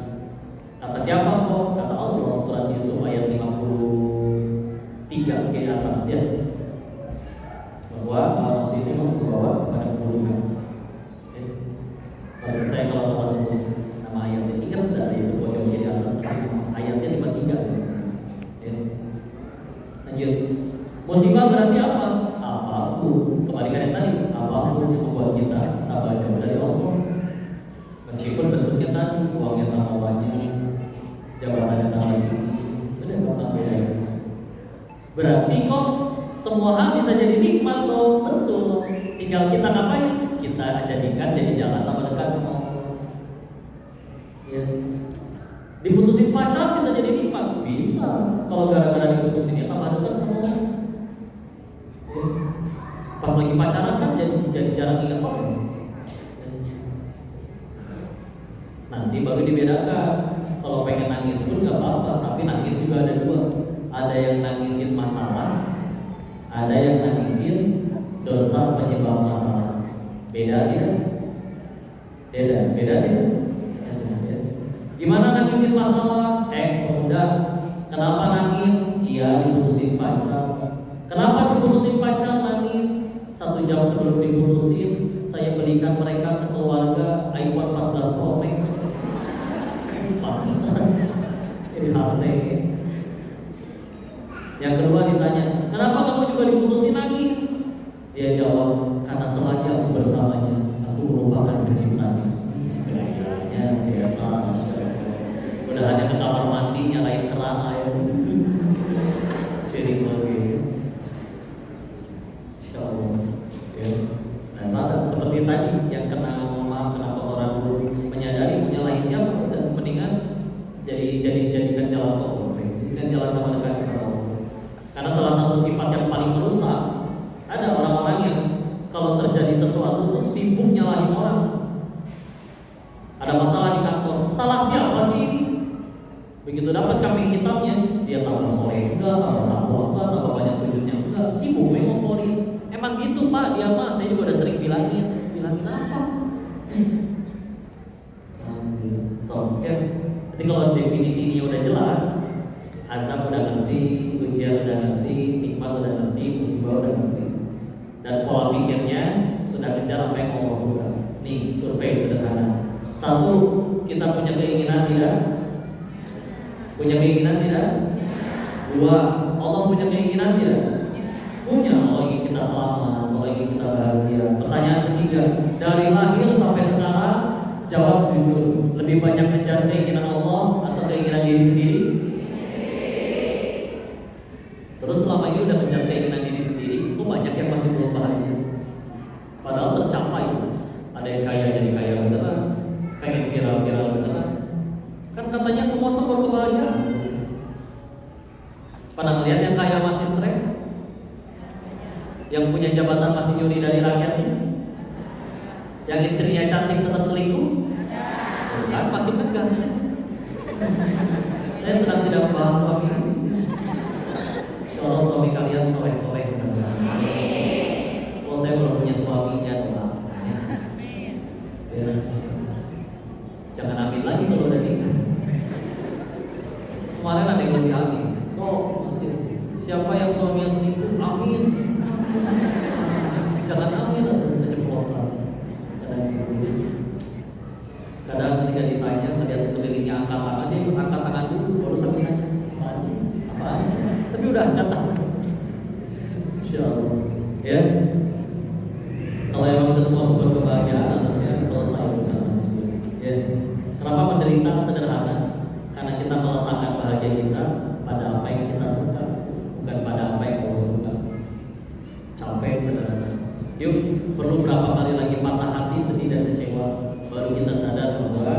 Kata siapa kok? Kata Allah, surat Yusuf ayat 53 ke atas ya, bahwa hawa nafsu ini membawa kepada keburukan. Saya kalau salah sebut nama ayatnya, ingat dari itu pojok di atas, ayatnya 53 sih. Lanjut. Musibah berarti apa? Apapun. Kebalikan yang tadi, apapun yang membuat kita tambah jauh dari Allah. Meskipun bentuknya tadi, uangnya tambah banyak, jabatannya tambah tinggi, itu udah gampang beda. Berarti kok semua hal bisa jadi nikmat loh, betul. Tinggal kita ngapain? Kita jadikan jadi jalan tambah dekat sama Allah. Ya. Diputusin pacar bisa jadi nikmat? Bisa. Kalau gara-gara diputusinnya tambah dekat sama Allah. Ya. Pas lagi pacaran kan jadi jarang ingat orang. Nanti baru dibedakan. Kalau pengen nangis pun nggak apa-apa, tapi nangis juga ada dua. Ada yang nangisin masalah, ada yang nangisin dosa penyebab masalah. Beda dia. Gimana nangisin masalah? Pemuda, kenapa nangis? Iya, diputusin pacar. Kenapa diputusin pacar nangis? 1 jam sebelum diputusin, saya belikan mereka sekeluarga iPhone 14 Pro Max. Pantesan jadi harta. Yang kedua ditanya, kenapa kamu juga diputusin nangis? Dia jawab, karena selagi aku bersamanya, aku merupakan penciptanya. Kira-kiranya siapa? Udah ada kamar mandi nyalain keran air. Jadi lagi. Insyaallah. Ya. Nah, sama seperti tadi yang kena kotoran buruk, menyadari menyalahin siapa udah mendingan jadikan jalan tol, jadikan jalan tol dekat kepada Allah. Karena salah satu sifat yang paling merusak ada orang-orang yang kalau terjadi sesuatu tuh sibuk nyalahin orang. Ada masalah di kantor, salah siapa sih ini? Begitu dapat kambing hitamnya, dia tambah sore enggak, tambah takwa enggak, tambah banyak sujudnya enggak, sibuk ngomporin. Emang gitu Pak, dia mah saya juga udah sering bilangin apa? So, ya. Jadi kalau definisi ini udah jelas, azab udah ngerti, ujian udah ngerti, nikmat udah ngerti, musibah udah ngerti, dan pola pikirnya sudah kejar apa yang Allah suka. Nih survei sederhana. Satu, kita punya keinginan tidak? Punya keinginan tidak? Dua, Allah punya keinginan tidak? Punya. Allah ingin kita selamat, Allah ingin kita bahagia. Pertanyaan ketiga, dari lahir sampai sekarang jawab jujur, lebih banyak mengejar keinginan Allah atau keinginan diri sendiri? Terus selama ini udah mengejar keinginan diri sendiri, kok banyak yang masih belum bahagia? Padahal tercapai. Ada yang kaya jadi kaya beneran, pengen viral beneran. Kan katanya semua sumber kebahagiaan. Pernah melihat yang kaya masih stres? Yang punya jabatan masih nyuri dari rakyatnya? Yang istrinya cantik tetap selingkuh? Kan makin tegas ya. Saya sedang tidak membahas suami. Insyaallah suami kalian soleh-soleh benar-benar. Kalau saya belum punya suaminya doa. Ya. Jangan ambil lagi kalau udah nikah. Kemarin ada yang lebih amin. So, siapa yang suaminya selingkuh? Amin. Jangan amin atau keceplosan. Kadang ketika ditanya, melihat sekelilingnya angkat tangan, dia ikut angkat tangan dulu, baru sampai nanya, apaan sih? Tapi udah angkat tangan. Insyaallah. Ya. Kalau emang itu semua sumber kebahagiaan, harusnya selesai urusan manusia. Ya. Kenapa menderita? Sederhana. Karena kita meletakkan bahagia kita pada apa yang kita suka, bukan pada apa yang Allah suka. Capek beneran. Yuk, perlu berapa kali lagi patah hati, sedih dan kecewa, baru kita sadar bahwa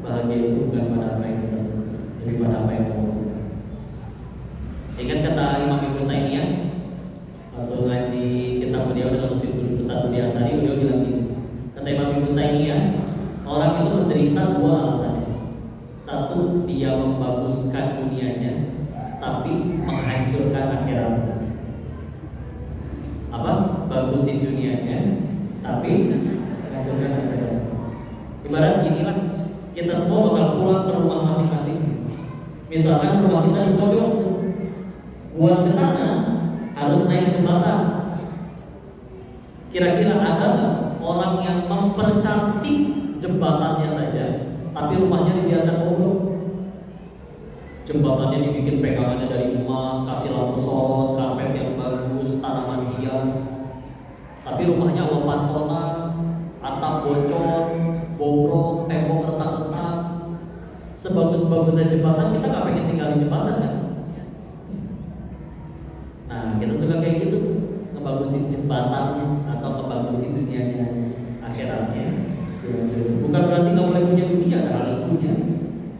bahagia itu bukan pada apa yang kita suka, tapi pada apa yang Allah suka. Ingat kata Imam Ibnu Taimiyah waktu ngaji kitab beliau dalam Usul Satu di Asari, beliau bilang ini. Kata Imam Ibnu Taimiyah, orang itu menderita dua alasannya. Satu, dia membaguskan dunianya, tapi menghancurkan akhiratnya. Apa? Bagusin dunianya, tapi hancurkan akhiratnya. Ibarat ginilah, kita semua bakal pulang ke rumah masing-masing. Misalkan rumah kita di pojok, buat ke sana harus naik jembatan. Kira-kira ada nggak orang yang mempercantik jembatannya saja, tapi rumahnya dibiarkan bobrok? Jembatannya dibikin pegangannya dari emas, kasih lampu sorot, karpet yang bagus, tanaman hias, tapi rumahnya Allah pantona, atap bocor, bobrok, tembok retak-retak. Sebagus-bagusnya jembatan, kita nggak pengen tinggal di jembatan kan? Nah, kita suka kayak gitu tuh, ngebagusin jembatannya atau ngebagusin dunianya, akhiratnya. Bukan berarti nggak boleh punya dunia, harus punya.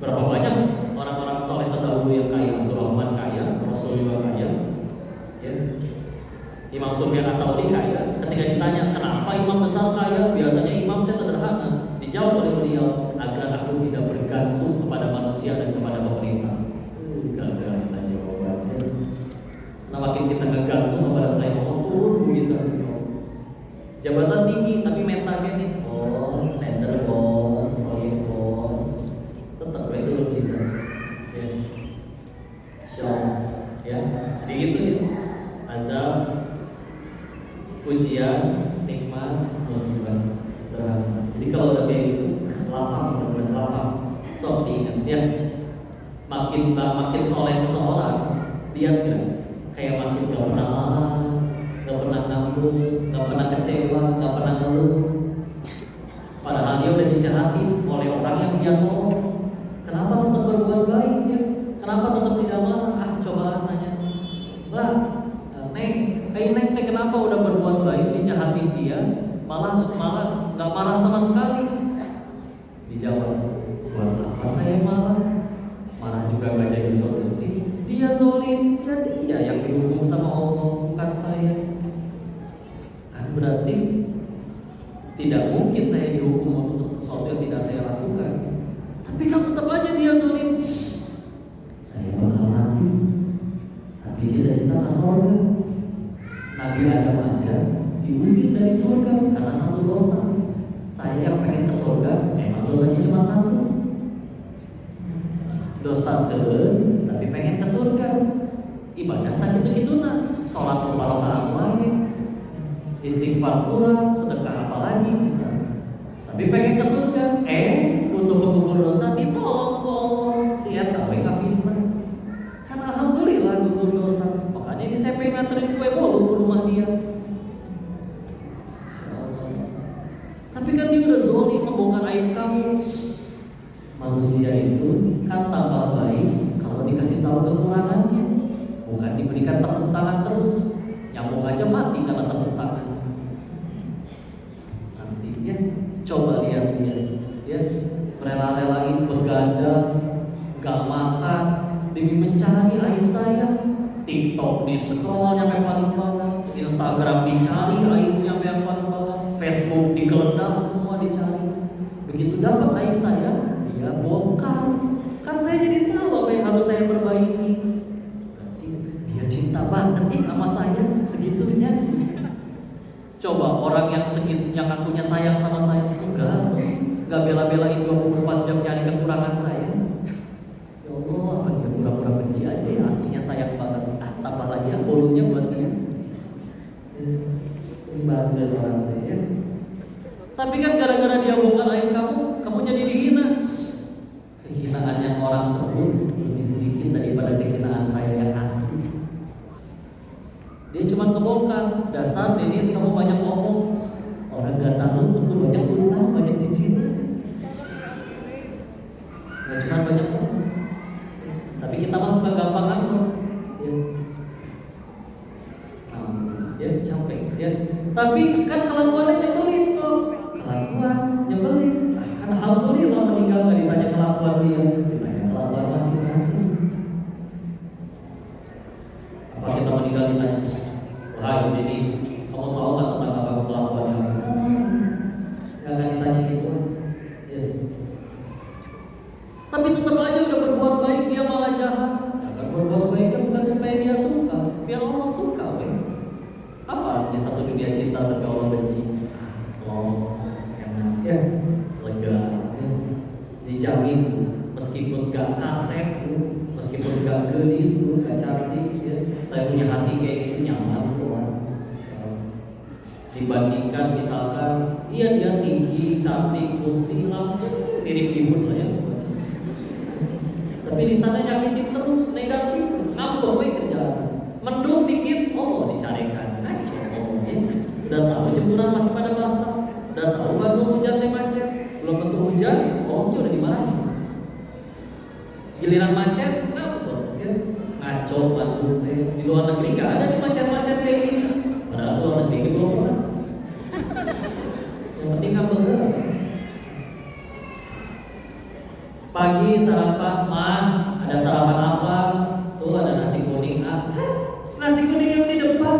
Berapa banyak orang-orang soleh terdahulu yang kaya? Abdurrahman kaya, Rasul juga kaya, ya. Imam Sufyan Ats-Tsauri kaya. Ketika ditanya kenapa imam besar kaya, biasanya imam itu sederhana. Dijawab oleh beliau, agar aku tidak bergantung kepada manusia dan kepada pemerintah. Gagal kita jawabannya. Nah, makin kita bergantung kepada selain Allah, turun bisa. Jabatan tinggi tapi mentalnya nih, bos, tender bos, proyek bos, tetap itu belum bisa. Ya, Insyaallah. Ya, jadi gitu ya. Azab, ujian, nikmat, musibah. Jadi kalau udah kayak gitu, lapang, benar-benar lapang. Sok diingat ya. Makin soleh seseorang, lihat kan, kayak makin gak pernah marah, gak pernah ngambek, gak pernah kecewa, gak pernah ngeluh. Padahal dia udah dijahatin oleh orang yang dia tolong. Kenapa tetap berbuat baik? dia, malah nggak marah sama sekali. Dijawab, buat apa saya marah? Marah juga nggak jadi solusi. Dia zolim, ya dia yang dihukum sama Allah, bukan saya. Kan berarti tidak mungkin saya dihukum untuk sesuatu yang tidak saya lakukan. Tapi kan tetap aja dia zolim. Saya bakal mati, tapi cita-cita ke surga. Nabi Adam aja diusir dari surga karena satu dosa. Saya yang pengen ke surga, emang dosanya cuma satu. Dosa seueun, tapi pengen ke surga. Ibadah sakitu-kitu nah, sholat 4 rakaat wae, istighfar kurang, sedekah apalagi bisa. Tapi pengen ke surga, butuh penggugur dosa ditolong ke Allah. Si eta we kafirna. Kan alhamdulillah gugur dosa. Makanya ini saya pengen nganterin kue bolu ke rumah dia. Tapi kan dia udah zolim membongkar aib kamu. Manusia itu kan tambah baik kalau dikasih tahu kekurangannya, bukan diberikan tepuk tangan terus. Nyamuk aja mati karena tepuk tangan. Nantinya coba lihat dia, ya rela-relain begadang, gak makan demi mencari aib saya. TikTok di scroll nyampe paling bawah, Instagram dicari aibnya sampai yang paling bawah, Facebook digeledah semua dicari. Begitu dapat aib saya, dia bongkar. Kan saya jadi tahu apa yang harus saya perbaiki. Berarti dia cinta banget nih sama saya segitunya. Coba orang yang akunya sayang sama saya, enggak bela-belain 24 jam nyari kekurangan saya. Ya Allah, apa dia pura-pura benci aja ya, aslinya sayang banget. Tambah lagi bolunya buat dia. Bangga orang ya. Tapi kan gara-gara dia bongkar aib kamu jadi dihina. Kehinaan yang orang sebut lebih sedikit daripada kehinaan saya yang asli. Dia cuma ngebongkar, dasar Denis kamu banyak ngomong. Orang gak tahu itu banyak utang, banyak cicilan. Gak cuma banyak ngomong, tapi kita mah suka gampang ngomong. Ya capek ya. Tapi kan kelakuannya nyebelin kok. Kelakuan nyebelin. Kan alhamdulillah meninggal gak ditanya kelakuan dia, ditanya kelakuan masing-masing. Apa kita meninggal ditanya, wahai Denis, kamu tahu nggak tentang apa kelakuannya? Gak akan ditanya gitu. Ya. Tapi tetap aja udah berbuat baik dia malah jahat. Akan berbuat baiknya bukan supaya dia suka, biar Allah suka. Apa artinya satu dunia cinta tapi Allah benci? Enak ya, lega ya. Dijamin meskipun gak kasep, meskipun gak gelis, gak cantik ya, tapi punya hati kayak gitu nyaman tuh. Dibandingkan misalkan iya dia tinggi, cantik, putih, langsung mirip bihun lah ya. Tapi di sana nyakitin terus, negatif, ngambek we kerjaan. Mendung dikit, dicarikan. Udah tahu jemuran masih pada basah, udah tahu Bandung hujan teh macet, belum tentu hujan, udah dimarahin. Giliran macet, ngambek ya. Ngaco Bandung teh. Di luar negeri gak ada di macet-macet kayak gini. Padahal luar negeri belum pernah. Yang penting ngambek. Pagi sarapan, ada sarapan apa? Tuh ada nasi kuning. Nasi kuning yang di depan,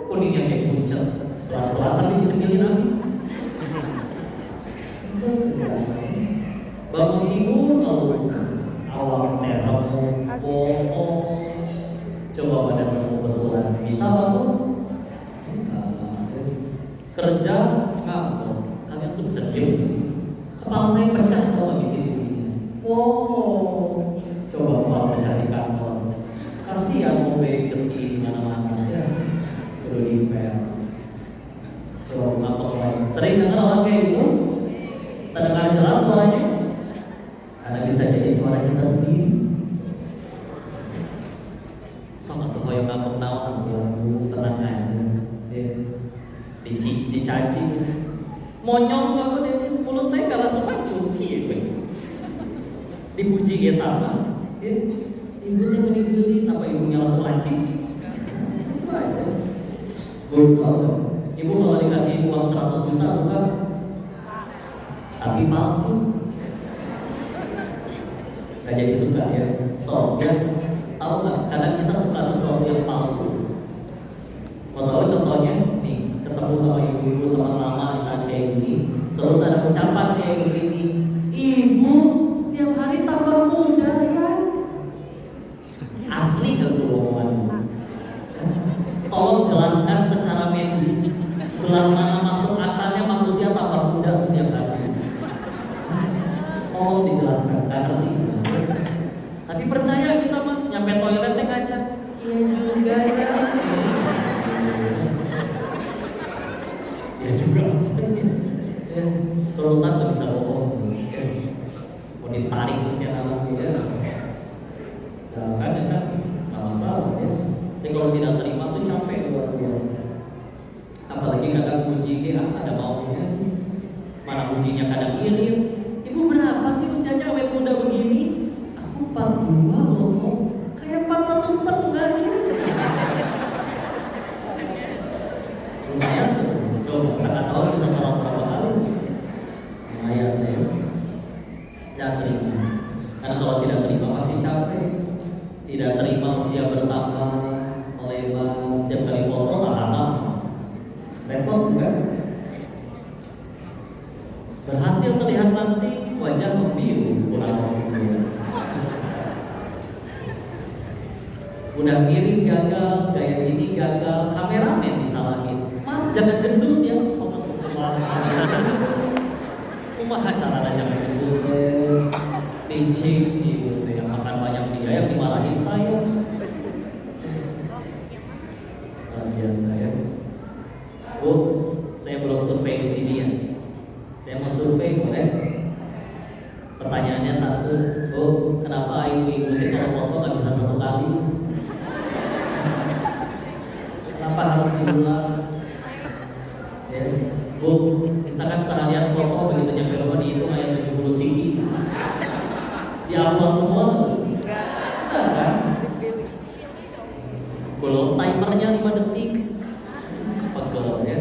kuning yang kayak puncak. Pelan-pelan tapi dicemilin habis. Bangun tidur lalu awak neremu, coba pada kebetulan bisa bangun. Kerja ngambek, kalian tuh bisa diem sih. Kepala saya pecah kalau bikin ini. Coba mau pecah di kantor. Kasihan mau beker di mana-mana ya. Perlu dipel. Coba ngambek saya. Sering dengar orang kayak gitu? Terdengar jelas suaranya? Karena bisa jadi suara kita sendiri. Sama tuh yang ngambek naon aku tenang aja. Dicaci. Monyong aku Denis, mulut saya gak langsung mancung gitu. Dipuji ya sama. Ibu teh menikmati sampai ibunya langsung lancing. Itu aja. Ibu kalau dikasih uang juta suka, tapi palsu. Gak jadi suka ya. So ya, tahu nggak? Kadang kita suka sesuatu yang palsu. Mau tahu contohnya? Nih, ketemu sama ibu-ibu teman lama misalnya kayak gini, terus ada ucapan kayak begini, ibu setiap hari tambah muda ya. Asli gak tuh omongan? Tolong jelaskan secara medis, bulan mana masuk akalnya manusia tambah muda setiap hari? Tolong dijelaskan, gak ngerti. Tapi percaya kita mah, nyampe toiletnya ngaca, iya juga ya. Ya juga, ya, turunan gak bisa bohong. Mau ditarik kayak anak ya. Nah, kan nggak masalah ya. Tapi kalau tidak terima tuh capek luar biasa. Apalagi kadang puji ada maunya. Mana pujinya kadang iri. Ibu berapa sih usianya awet muda begini? Aku 42 loh. Kayak 41,5 ya. Lumayan tuh. Coba setengah tahun bisa sholat berapa kali? Lumayan ya. Jangan terima. Karena kalau tidak terima masih capek. Tidak terima usia bertambah, melebar, setiap kali foto tahan nafas. Repot kan? Berhasil terlihat langsing, wajah membiru, kurang oksigen. Udah miring gagal, gaya gini gagal, kameramen disalahin. Mas jangan gendut ya, soal kumaha caranya jangan gendut. Dicing sih gitu yang makan banyak dia yang dimarahin saya. Luar biasa ya. Bu, saya belum survei di sini ya. Saya mau survei boleh? Pertanyaannya satu, Bu, kenapa ibu-ibu ini kalau foto nggak bisa satu kali? Kenapa harus diulang? Ya, Bu, misalkan seharian foto begitu nyampe rumah dihitung ayat 70 siki. Diupload semua enggak kan? Belum timernya 5 detik. Pegel ya.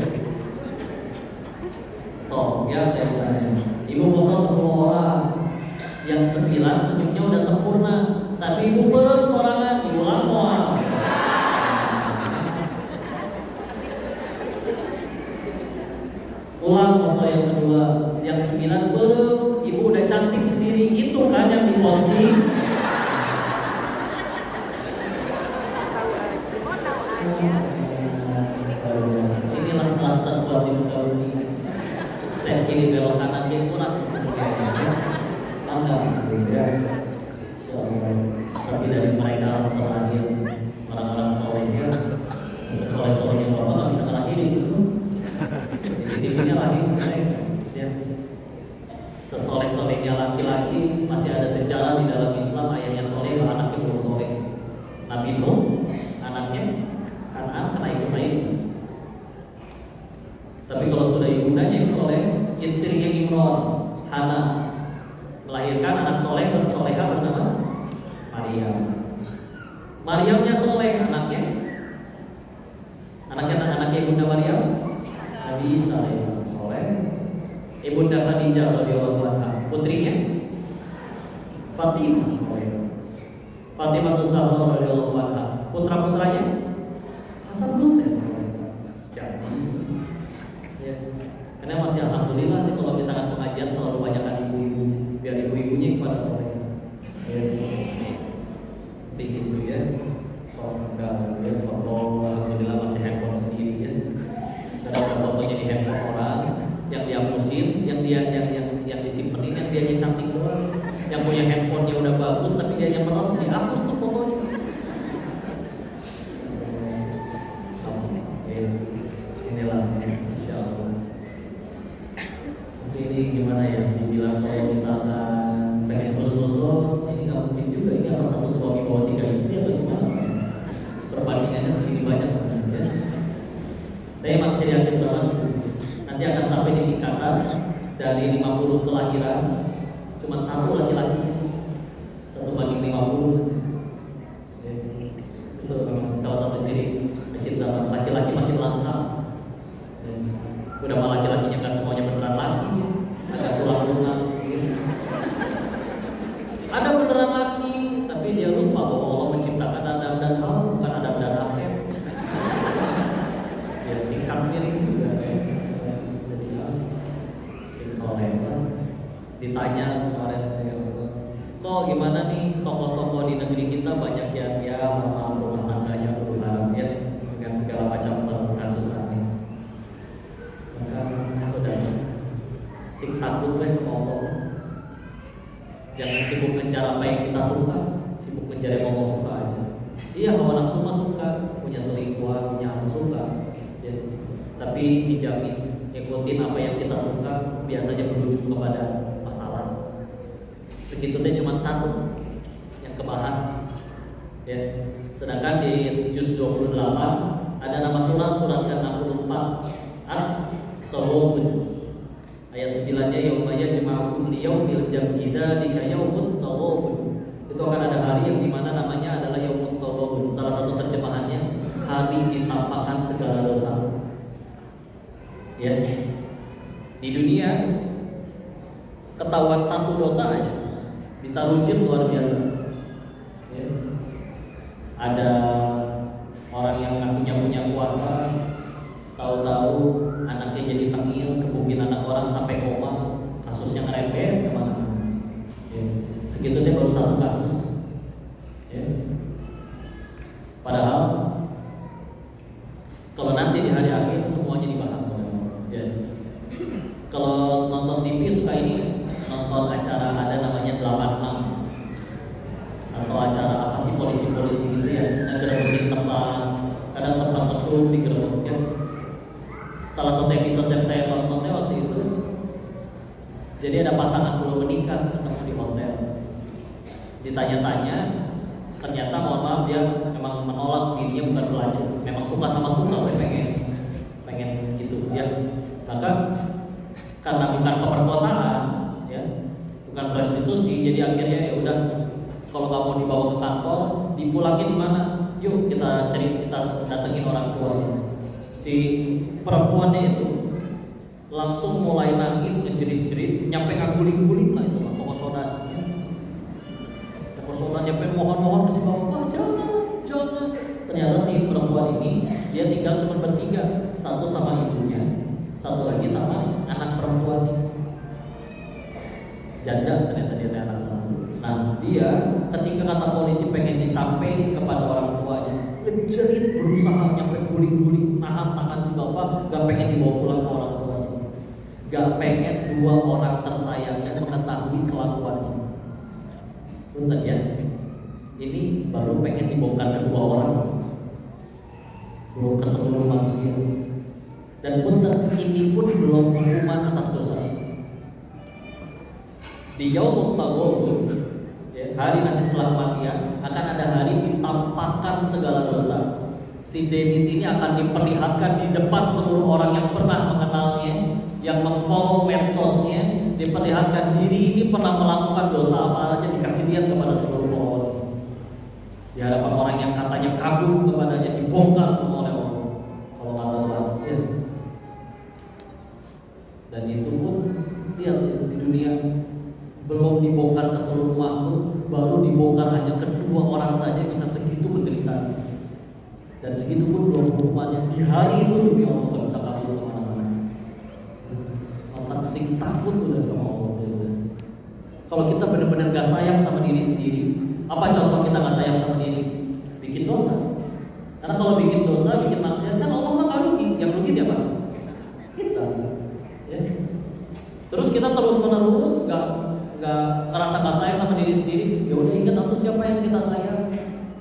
So, ya saya tanya. Ibu foto 10 orang. Yang 9 senyumnya udah sempurna, tapi ibu perut sorangan diulang moal. Ulang foto yang kedua, yang 9 perut, ibu udah cantik sendiri, itu kan yang diposting. Inilah klaster buat di muka ini. Saya kiri belok kanan dia kurang. Enggak, ya. Tapi dari mereka terakhir orang-orang solehnya, sesoleh-solehnya bapak nggak bisa ngelahirin. Jadi timnya lahir mereka. Ya. Sesoleh-solehnya laki-laki masih ada sejarah di dalam Islam, ayahnya soleh, anaknya belum soleh. Nabi Nuh, anaknya Kan'an kena ikut. Tapi kalau sudah ibundanya yang soleh, istrinya Imron, Hana, melahirkan anak soleh dan soleha bernama Maryam. Maryamnya soleh, anaknya ibunda Maryam, Nabi Isa alaihissalam soleh. Ibunda Khadijah radhiyallahu anha, putrinya Fatimah soleh. Fatimah Zahra radhiyallahu anha, putra-putranya Hasan Husain soleh. Jadi, ya, karena masih alhamdulillah sih kalau misalkan pengajian selalu banyakkan ibu-ibu, biar ibu-ibunya kepada soleh. Ya, begitu ya. Soalnya ya foto, alhamdulillah masih handphone sendiri ya. Ada fotonya di handphone orang yang dia musim, yang disimpenin, yang dia cantik doang. Yang punya handphonenya udah bagus tapi dia yang merem, dihapus tuh fotonya. Inilah insyaallah. Ini gimana ya? Dibilang kalau misalkan pengen terus-terusan, ini nggak mungkin juga. Ini harus satu suami bawa 3 istri atau gimana? Perbandingannya segini banyak ya. Saya makin yakin banget nanti akan sampai di tingkatan dari 50 kelahiran cuma 1 laki-laki, 1 banding 50. Ya, itu memang salah satu ciri akhir zaman, laki-laki makin langka. Ya, udah malah laki-lakinya nggak apa yang kita suka, sibuk mencari ngomong suka aja. Iya, hawa nafsu mah suka, punya selingkuhan, punya apa suka, ya. Tapi dijamin ikutin apa yang kita suka biasanya berujung kepada masalah. Segitu teh cuma satu yang kebahas, ya. Sedangkan di juz 28 ada nama surat ke-64 At-Taghabun. Ayat 9-nya yauma yajma'ukum liyaumil jam'i dzalika yaumut taghabun. Itu akan ada hari yang dimana namanya adalah yaumut taghabun. Salah satu terjemahannya hari ditampakkan segala dosa. Ya. Di dunia ketahuan satu dosa aja bisa rujit luar biasa. Ya. Ada orang yang ngakunya punya kuasa, tahu-tahu anaknya jadi tengil, kebukin anak orang sampai koma, kasus yang ngerempet kemana? Ya. Segitu dia baru satu kasus. Ya. Padahal kalau nanti di hari akhir semuanya dibahas oleh Allah. Ya. Kalau nonton TV suka ini, nonton acara ada namanya 86 atau acara apa sih polisi-polisi gitu ya, ngegerebekin tempat, kadang tempat mesum digerebek ya. Salah satu episode yang saya tontonnya waktu itu, jadi ada pasangan belum menikah ketemu di hotel. Ditanya-tanya, ternyata mohon maaf dia memang menolak, dirinya bukan pelacur, memang suka sama suka, pengen gitu ya. Maka karena bukan pemerkosaan, ya, bukan prostitusi, jadi akhirnya ya udah, kalau nggak mau dibawa ke kantor, dipulangnya di mana? Yuk kita datengin orang tuanya. Si perempuannya itu langsung mulai nangis, ngejerit-jerit, nyampe ngaguling-guling lah itu kekosodan. Kekosodan nyampe mohon-mohon masih bawa, jangan. Ternyata si perempuan ini dia tinggal cuma bertiga, satu sama ibunya, satu lagi sama anak perempuannya. Janda ternyata dia anak satu. Nah dia ketika kata polisi pengen disampaikan kepada orang tuanya, ngejerit berusaha nyampe guling-guling, nahan tangan si bapak, gak pengen dibawa pulang ke orang tuanya, gak pengen dua orang tersayangnya mengetahui kelakuannya. Punten ya, ini baru pengen dibongkar kedua orang, belum ke seluruh manusia. Dan punten, ini pun belum hukuman atas dosa. Di yaumut taghabun, ya, hari nanti setelah kematian akan ada hari ditampakkan segala dosa. Si Dennis ini akan diperlihatkan di depan seluruh orang yang pernah mengenalnya, yang mengfollow medsosnya, diperlihatkan diri ini pernah melakukan dosa apa aja, dikasih lihat kepada seluruh follower. Di hadapan orang yang katanya kagum kepadanya, dibongkar semua oleh Allah. Kalau nggak tahu ya. Dan itu pun lihat di dunia belum dibongkar ke seluruh makhluk, baru dibongkar hanya kedua orang saja bisa segitu menderita. Dan segitu pun belum hukumannya. Di hari itu demi Allah nggak bisa kabur kemana-mana. Otak sing takut udah sama Allah. Kalau kita benar-benar gak sayang sama diri sendiri, apa contoh kita gak sayang sama diri? Bikin dosa. Karena kalau bikin dosa, bikin maksiat kan Allah mah gak rugi. Yang rugi siapa? Kita. Ya. Terus kita terus-menerus gak ngerasa gak sayang sama diri sendiri. Ya udah, ingat atau siapa yang kita sayang?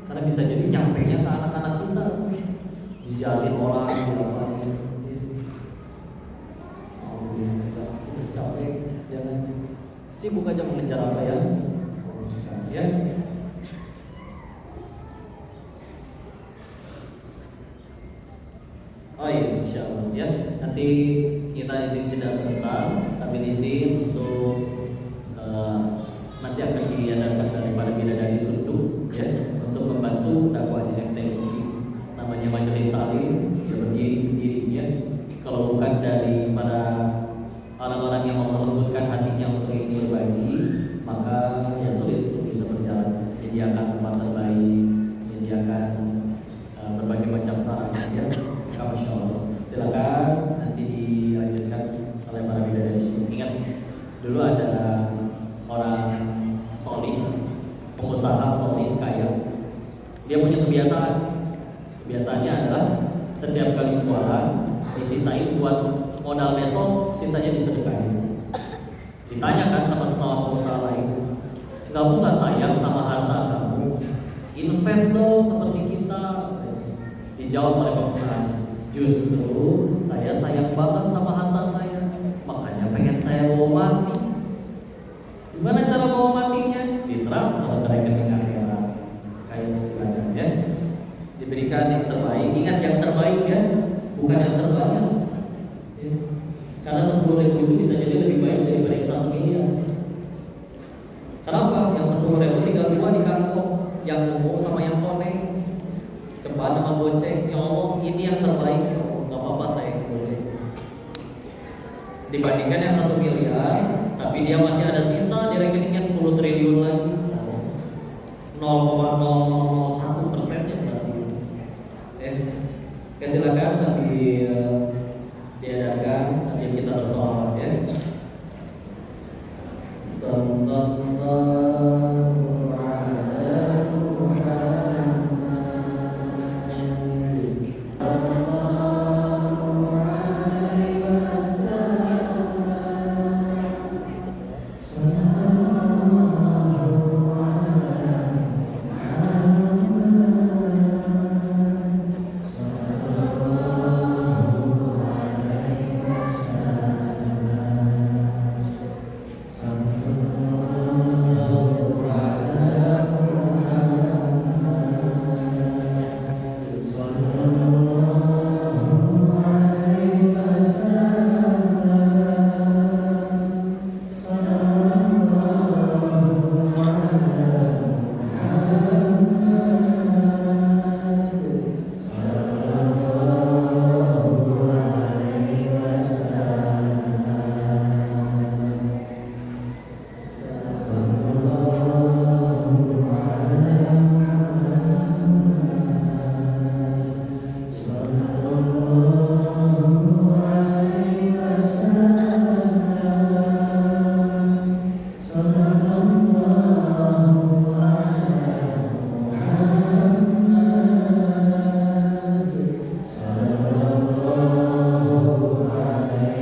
Karena bisa jadi nyampenya ke anak-anak kita, dijahatin orang, diapain. Kita capek, jangan sibuk aja mengejar apa ya. Oh iya, insya Allah ya. Nanti kita izin jeda sebentar, sambil izin untuk nanti akan diadakan daripada bidadari Sunduk ya, untuk membantu dakwahnya MTI, namanya Majelis Ta'lim, dia berdiri sendiri ya. Kalau bukan dari para orang-orang yang mau melembutkan hatinya untuk ini berbagi, maka ya sulit untuk bisa berjalan. Menyediakan tempat terbaik, menyediakan berbagai macam sarana ya. Masya Allah. Silakan nanti dilanjutkan oleh para bidadari Sunduk. Ingat dulu ada orang solih, pengusaha solih kaya. Dia punya kebiasaan. Kebiasaannya adalah setiap kali jualan disisain buat modal besok, sisanya disedekahin. Ditanyakan sama sesama pengusaha lain, Kamu nggak sayang sama harta kamu? Invest dong seperti kita. Dijawab oleh pengusaha, justru saya sayang banget sama harta saya, makanya pengen saya bawa mati. Gimana cara bawa matinya? Ditransfer ke rekening akhirat. Kayak silakan ya. Diberikan yang terbaik. Ingat yang terbaik ya, bukan yang terbanyak. Ya. Karena 10.000 itu bisa jadi lebih baik daripada yang 1 miliar. Kenapa? Yang 10.000 tinggal 2 di kantong, yang umum sama yang koneng. Cepat sama goceng. Ya Allah, ini yang terbaik. Ya Allah, nggak apa-apa saya goceng. Dibandingkan yang 1 miliar, tapi dia masih ada sisa di rekeningnya 10 triliun lagi. 0,001%-nya berarti. Ya silakan sambil diadakan sambil kita bersolawat ya. Sallallahu ala Muhammad. Sallallahu alaihi wasallam. Sallallahu ala Muhammad. Sallallahu alaihi wasallam.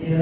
Ya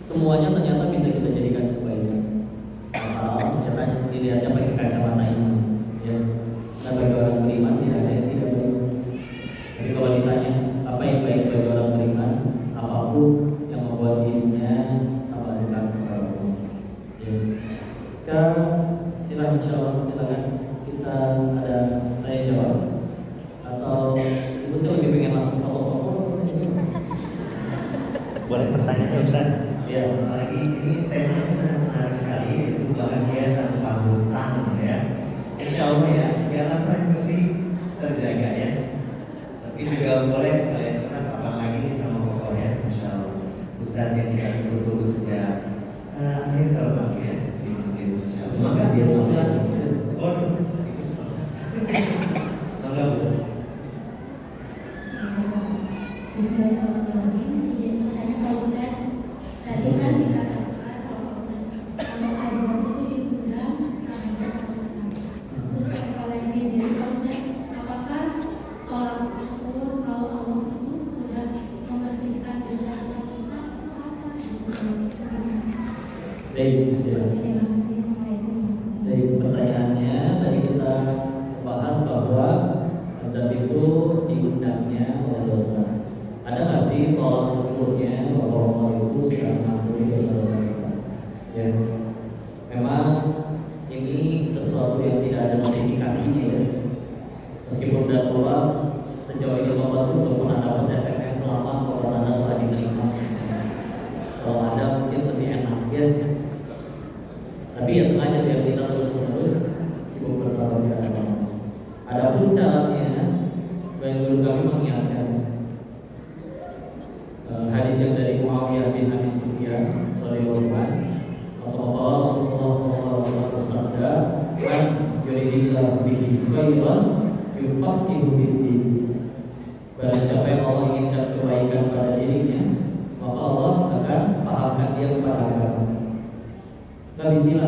Semuanya ternyata bisa kita jadikan kebaikan, asal ternyata dilihatnya pakai kacamata ini, ya. Nah, bagi orang beriman tidak ada yang tidak baik. Tapi kalau ditanya apa yang baik bagi orang beriman, apapun yang membuat dirinya apa dekat kepada Allah. Ya. Silakan, insyaallah silakan kita ada tanya jawab atau ibu tuh lebih pengen langsung foto-foto. Boleh bertanya ya Ustaz? Ya. Lagi ini temanya sangat menarik sekali, yaitu bahagia tanpa hutang ya. Insya Allah ya, segala privasi terjaga ya. Tapi juga boleh sekalian curhat kapan lagi nih sama Koko ya, Insya Allah. Ustaz yang tidak bertemu sejak akhir tahun lalu ya, di Masjid Insya Allah. Masa dia sudah, oh, itu semua. Tolong. Bismillahirrahmanirrahim. Hanya Pak Ustaz, tadi kan dikatakan kalau azan itu ditunda sampai untuk evaluasi diri Pak Ustaz, apakah tolak ukur kalau Allah itu sudah membersihkan dosa-dosa kita atau apa? Baik, silakan. Baik, pertanyaannya tadi kita bahas bahwa azab itu diundangnya oleh dosa. Ada nggak sih tolak ukurnya bahwa Allah itu sudah mengampuni dosa-dosa kita? Ya, memang ini sesuatu yang tidak ada notifikasinya ya. Meskipun udah keluar, sejauh ini Allah itu belum pernah dapat SMS selamat kalau Anda telah diterima. Kalau ada mungkin lebih enak ya. Tapi ya sengaja biar kita terus-menerus sibuk bersama Allah. Adapun caranya, sebagai guru kami mengingatkan hadis yang dari Muawiyah bin Abi Sufyan radhiyallahu anhu, Allah Rasulullah SAW bersabda, "Man yuridillahu bihi khairan yufaqihu fid-din." Barang siapa yang Allah inginkan kebaikan pada dirinya, maka Allah akan pahamkan dia kepada agama. Gak bisa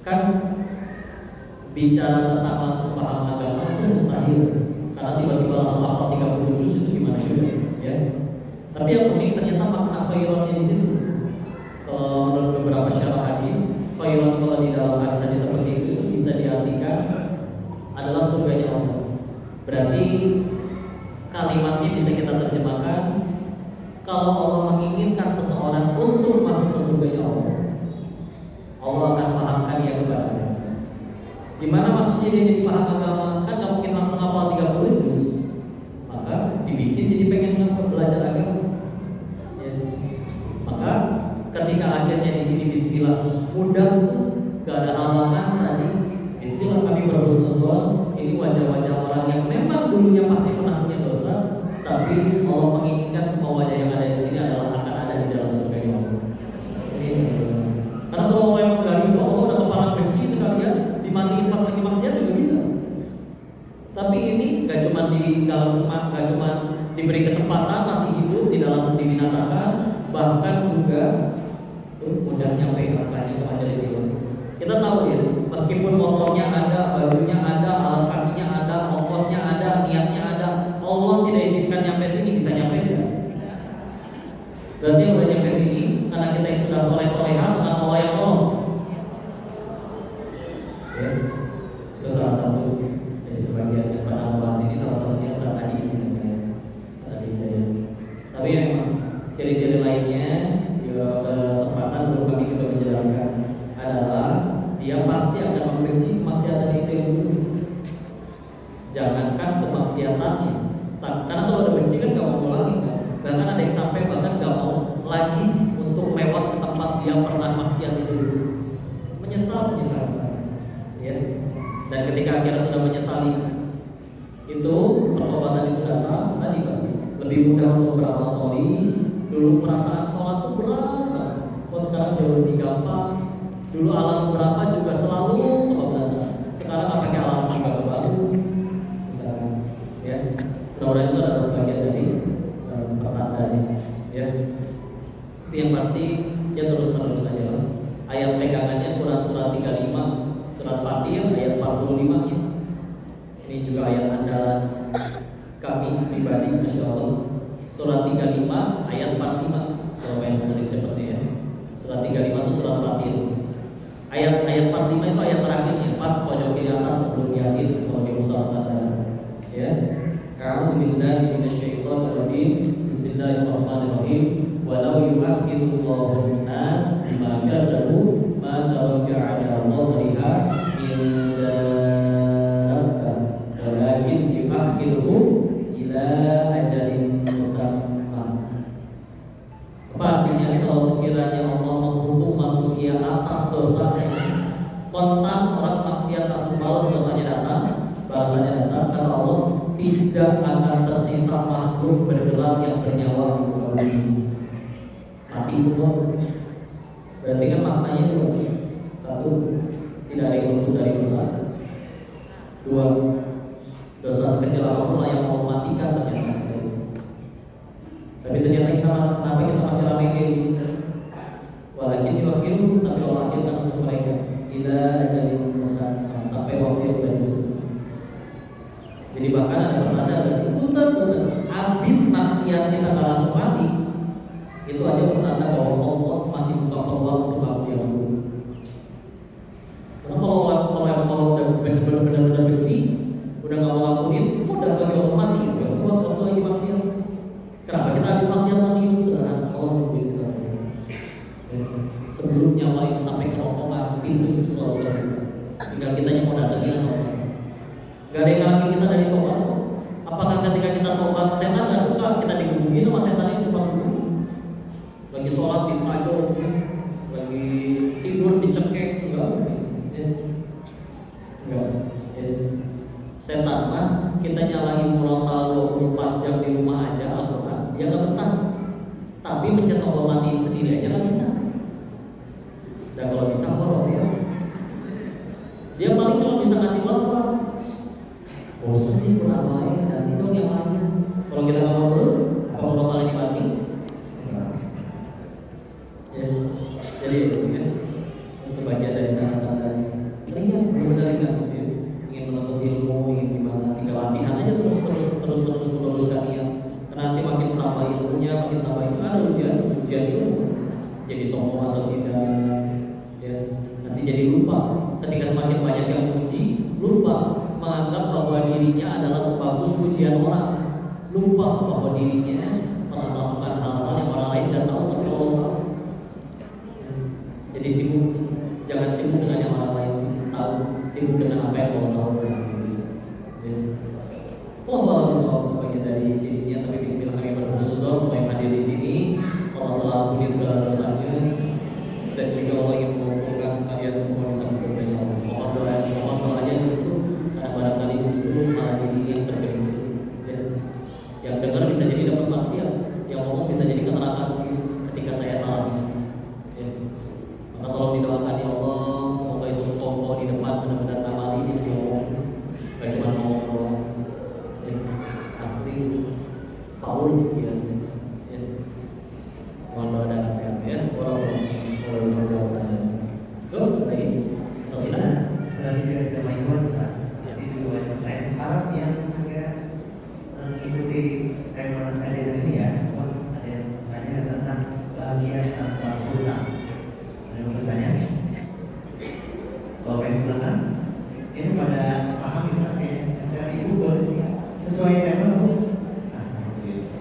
kan bicara tentang langsung paham agama itu mustahil, karena tiba-tiba langsung hafal 30 juz itu gimana juga ya. Tapi yang unik ternyata makna khairannya di situ. Kalau menurut beberapa syarah hadis, khairan kalau di dalam hadis hadis seperti itu bisa diartikan adalah surganya Allah. Berarti kalimatnya bisa kita terjemahkan, kalau Allah menginginkan seseorang untuk masuk ke surganya Allah, Allah akan pahamkan dia kepada. Gimana maksudnya dia jadi paham agama? Kan gak mungkin langsung hafal 30 juz. Maka dibikin jadi pengen belajar agama. Ya. Maka ketika akhirnya di sini bismillah mudah, gak ada halangan tadi. Bismillah kami berhusnuzon, ini wajah-wajah orang yang memang dulunya pasti pernah punya dosa, tapi Allah menginginkan semua wajah yang ada di sini adalah akan ada di dalam surga Allah. Karena kalau Allah memang dari Allah udah kepala nggak cuma diberi kesempatan masih hidup, tidak langsung dibinasakan, bahkan juga udah nyampe angkanya ke majelis itu. Kita tahu ya, meskipun motornya ada, bajunya ada, alas kakinya ada, ongkosnya ada, niatnya ada, Allah tidak izinkan nyampe sini, bisa nyampe enggak? Berarti udah nyampe sini karena kita yang sudah soleh-soleha dengan Allah yang tolong. Ya, itu salah satu dari sebagian yang pernah membahas ini, salah satunya saat tadi di sini saya. Tapi memang ciri-ciri lainnya kesempatan belum kami juga menjelaskan adalah dia pasti akan membenci kemaksiatan itu yang dulu. Jangankan kemaksiatannya, karena kalau udah benci kan gak mau lagi kan? Bahkan ada yang sampai bahkan gak mau lagi untuk lewat ke tempat dia pernah maksiat itu dulu. Menyesal senyesal-nyesal, ya. Dan ketika akhirnya sudah menyesali itu, pertobatan itu datang, tadi pasti lebih mudah untuk beramal sholih. Dulu perasaan sholat itu berat, kok sekarang jauh lebih gampang. Dulu alarm berapa juga selalu kebablasan. Sekarang nggak pakai alarm juga baru, misalkan, ya. Mudah-mudahan itu adalah sebagian dari pertandanya, ya. Tapi yang pasti ya terus menerus saja lah. Ayat pegangannya Quran surat 35, surat Fatih ayat 45 nya. Ini juga ayat andalan kami pribadi, masya Allah. Surat 35 ayat 45. Kalau yang menulis seperti ya. Surat 35 itu surat Fatih. Ayat 45 itu ayat terakhirnya, pas pojok kiri atas sebelum Yasin kalau di usaha standar. Ya. A'udzu billahi minasyaitonir rajim. Bismillahirrahmanirrahim. Walau yu'akhidullahu an-nas bima kasabu ma taraka 'ala dhahriha min dabbah walakin yu'akhiruhum ila ajalin musamma. Apa artinya kalau sekiranya Allah menghukum manusia atas dosanya, kontan orang maksiat langsung balas dosanya datang, balasannya datang, kata Allah tidak akan tersisa makhluk bergerak yang bernyawa di muka bumi. Mati semua. Berarti kan maknanya dua. Satu, tidak ada yang untung dari dosa. Dua, dosa sekecil apapun lah yang mau matikan ternyata. Tapi ternyata kenapa kita masih ramai kayak gini? Walakin yuakhiru, tapi Allah akhirkan untuk mereka ila ajalin musamma, sampai waktu yang sudah ditentukan. Jadi bahkan ada pertanda dari punten habis maksiat kita nggak langsung mati, itu aja pertanda bahwa Allah masih buka peluang untuk aku yang dulu. Karena kalau emang Allah udah benar-benar benci, udah nggak mau ngampunin, udah bagi Allah mati, udah kuat waktu lagi maksiat. Kenapa kita habis maksiat masih hidup? Sederhana, Allah nungguin kita. Sebelum nyawa ini sampai kerongkongan, pintu itu selalu terbuka. Tinggal kita yang mau datangin atau enggak. Gak ada yang ngalangin kita dari tobat. Apakah ketika kita tobat, setan gak suka kita digebukin sama setan itu depan dulu? Lagi sholat dipajol, lagi tidur dicekek, enggak? Enggak. Setan mah kita nyalain murotal 24 jam di rumah aja, Al-Quran dia gak betah. Tapi mencet tombol matiin sendiri aja gak bisa. Dan kalau bisa horor ya. Dia paling cuma bisa ngasih was-was. Bosan nih kurang lain, ganti dong yang lain. Kalau kita nggak mau dulu, apa murotalnya dibanting? Ya, jadi itu ya. Sebagian dari tanda-tanda. Iya, benar-benar ingat ya. Ingin menuntut ilmu, ingin gimana? Tinggal latihan aja terus meneruskan ya. Karena nanti makin tambah ilmunya, makin tambah itu ada ujian ilmu. Jadi sombong atau tidak? Ya, nanti jadi lupa. Ketika semakin banyak yang puji, lupa menganggap bahwa dirinya adalah sebagus pujian orang, lupa bahwa dirinya pernah melakukan hal-hal yang orang lain tidak tahu tapi Allah tahu. Jadi sibuk, jangan sibuk dengan yang orang lain tahu, sibuk dengan apa yang Allah tahu. Allah bisa sebagian dari cirinya, tapi Bismillah kami berkhusus supaya hadir di sini. Allah telah ampuni segala dosanya dan juga Allah ingin mengumpulkan sekalian semua di sana surganya Allah. Mohon doanya justru karena barangkali justru malah diri yang tergelincir, ya. Yang dengar bisa jadi dapat maksiat, yang ngomong bisa jadi ke neraka sendiri ketika saya salahnya, ya. Maka tolong didoakan ya Allah, semoga itu kokoh di depan benar-benar ngamali di ngomong, gak cuma ngomong doang, Bapak di belakang ini pada paham misalnya kayak saya ibu boleh sesuai tema Bu. Gitu.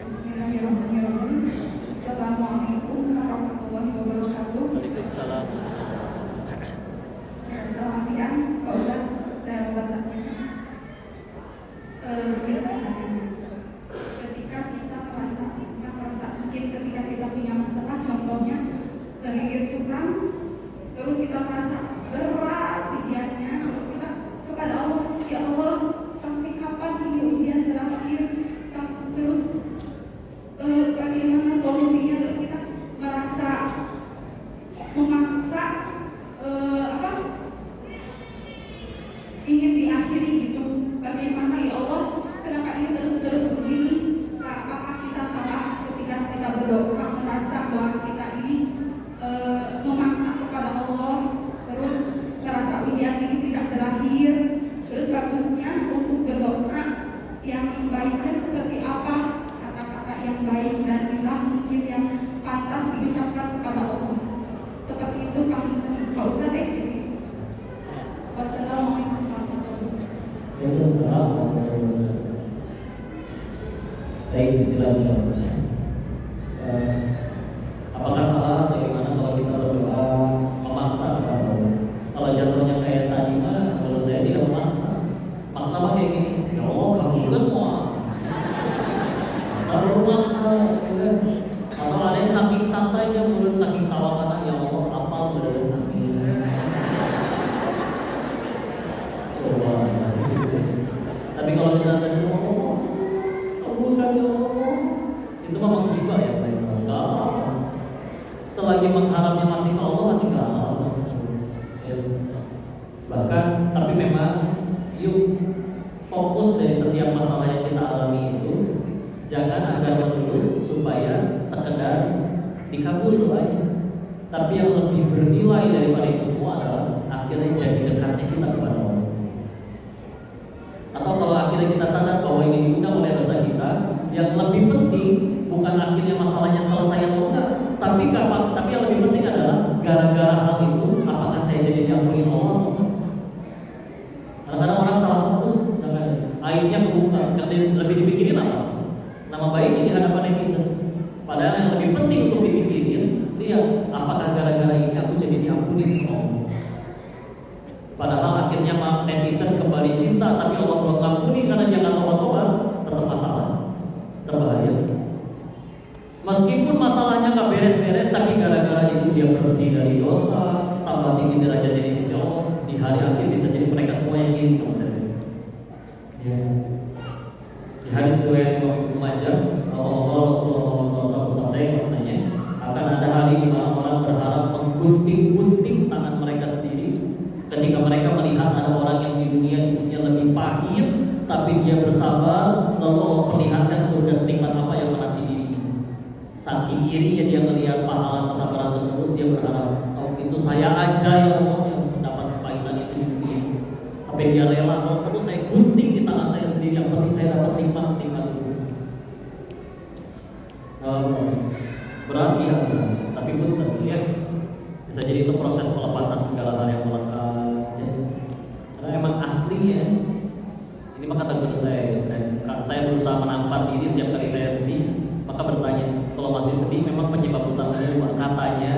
Bismillahirrahmanirrahim. Assalamualaikum warahmatullahi wabarakatuh. Waalaikumsalam. Selamat siang, Pak Ustadz. Saya mau bertanya. Ketika kita merasa mungkin ketika kita punya masalah, contohnya terlilit hutang, terus kita merasa berat pikirannya, terus kita kepada Allah, ya Allah, sampai kapan ini ujian berakhir? Terus bagaimana solusinya? Terus kita merasa memaksa ingin diakhiri gitu. Bagaimana ya Allah? Kenapa ini terus begini? Apakah kita salah ketika kita berdoa merasa bahwa kita ini memaksa kepada Allah, terus merasa ujian ini tidak berakhir? Terus bagusnya untuk berdoa yang baiknya seperti apa? Kata-kata yang baik dan indah mungkin yang pantas diucapkan kepada Allah. Seperti itu Pak Ustadz. Wassalamualaikum warahmatullahi wabarakatuh. Waalaikumsalam warahmatullahi wabarakatuh. Baik, bismillah insyaallah. Apakah salah atau gimana kalau kita berdoa memaksa kepada Allah? Kalau jatuhnya kayak tadi mah menurut saya tidak memaksa. Maksa mah kayak gini, ya Allah kabulkan semua. Kalau memaksa, atau ada yang saking santai dia menurut saking tawakan, ya Allah apa benar amin. Coba. Tapi kalau misalnya tadi Allah kabulkan ya Allah, itu memang hibah ya saya bilang, nggak apa-apa. Selagi mengharapnya masih ke Allah masih nggak apa-apa. Ya. Bahkan, tapi memang yuk fokus dari setiap masalah yang kita alami itu jangan agar melulu supaya sekedar dikabul doanya. Tapi yang lebih bernilai daripada itu semua adalah akhirnya jadi dekatnya kita kepada Allah. Atau kalau akhirnya kita sadar bahwa ini diundang oleh dosa kita, yang lebih penting bukan akhirnya masalahnya selesai atau enggak, tapi yang lebih penting adalah gara-gara hal itu apakah saya jadi diampuni Allah atau enggak. Kadang-kadang orang salah fokus, aibnya kebuka, lebih dipikirin apa? Nama baiknya di hadapan netizen. Padahal yang lebih penting untuk dipikirin, lihat apakah gara-gara ini aku jadi diampuni sama Allah. Padahal akhirnya netizen kembali cinta, tapi Allah belum mengampuni karena dia nggak tobat-tobat, tetap masalah, terbahaya. Meskipun masalahnya nggak beres-beres, tapi gara-gara itu dia bersih dari dosa, tambah tinggi derajatnya di sisi Allah, di hari akhir bisa jadi mereka semua yang iri sama dia. Ya. Di hadis riwayat Ibnu Majah, Allah Rasulullah SAW bersabda katanya, akan ada hari di mana orang berharap menggunting-gunting tangan mereka sendiri ketika mereka melihat ada orang yang di dunia hidupnya lebih pahit, tapi dia bersabar, lalu Allah perlihatkan surga senikmat apa yang menanti dirinya. Saking irinya dia melihat pahala kesabaran tersebut, dia berharap, oh itu saya aja ya Allah yang mendapat kepahitan itu di dunia. Sampai dia rela kalau perlu saya gunting di tangan saya sendiri, yang penting saya dapat nikmat senikmat itu. Berarti ya, tapi benar ya. Bisa jadi itu proses pelepasan segala hal yang melekat ya. Karena emang aslinya ini mah kata guru saya, dan saya berusaha menampar diri setiap kali saya sedih, maka bertanya, kalau masih sedih memang penyebab utamanya dua. Katanya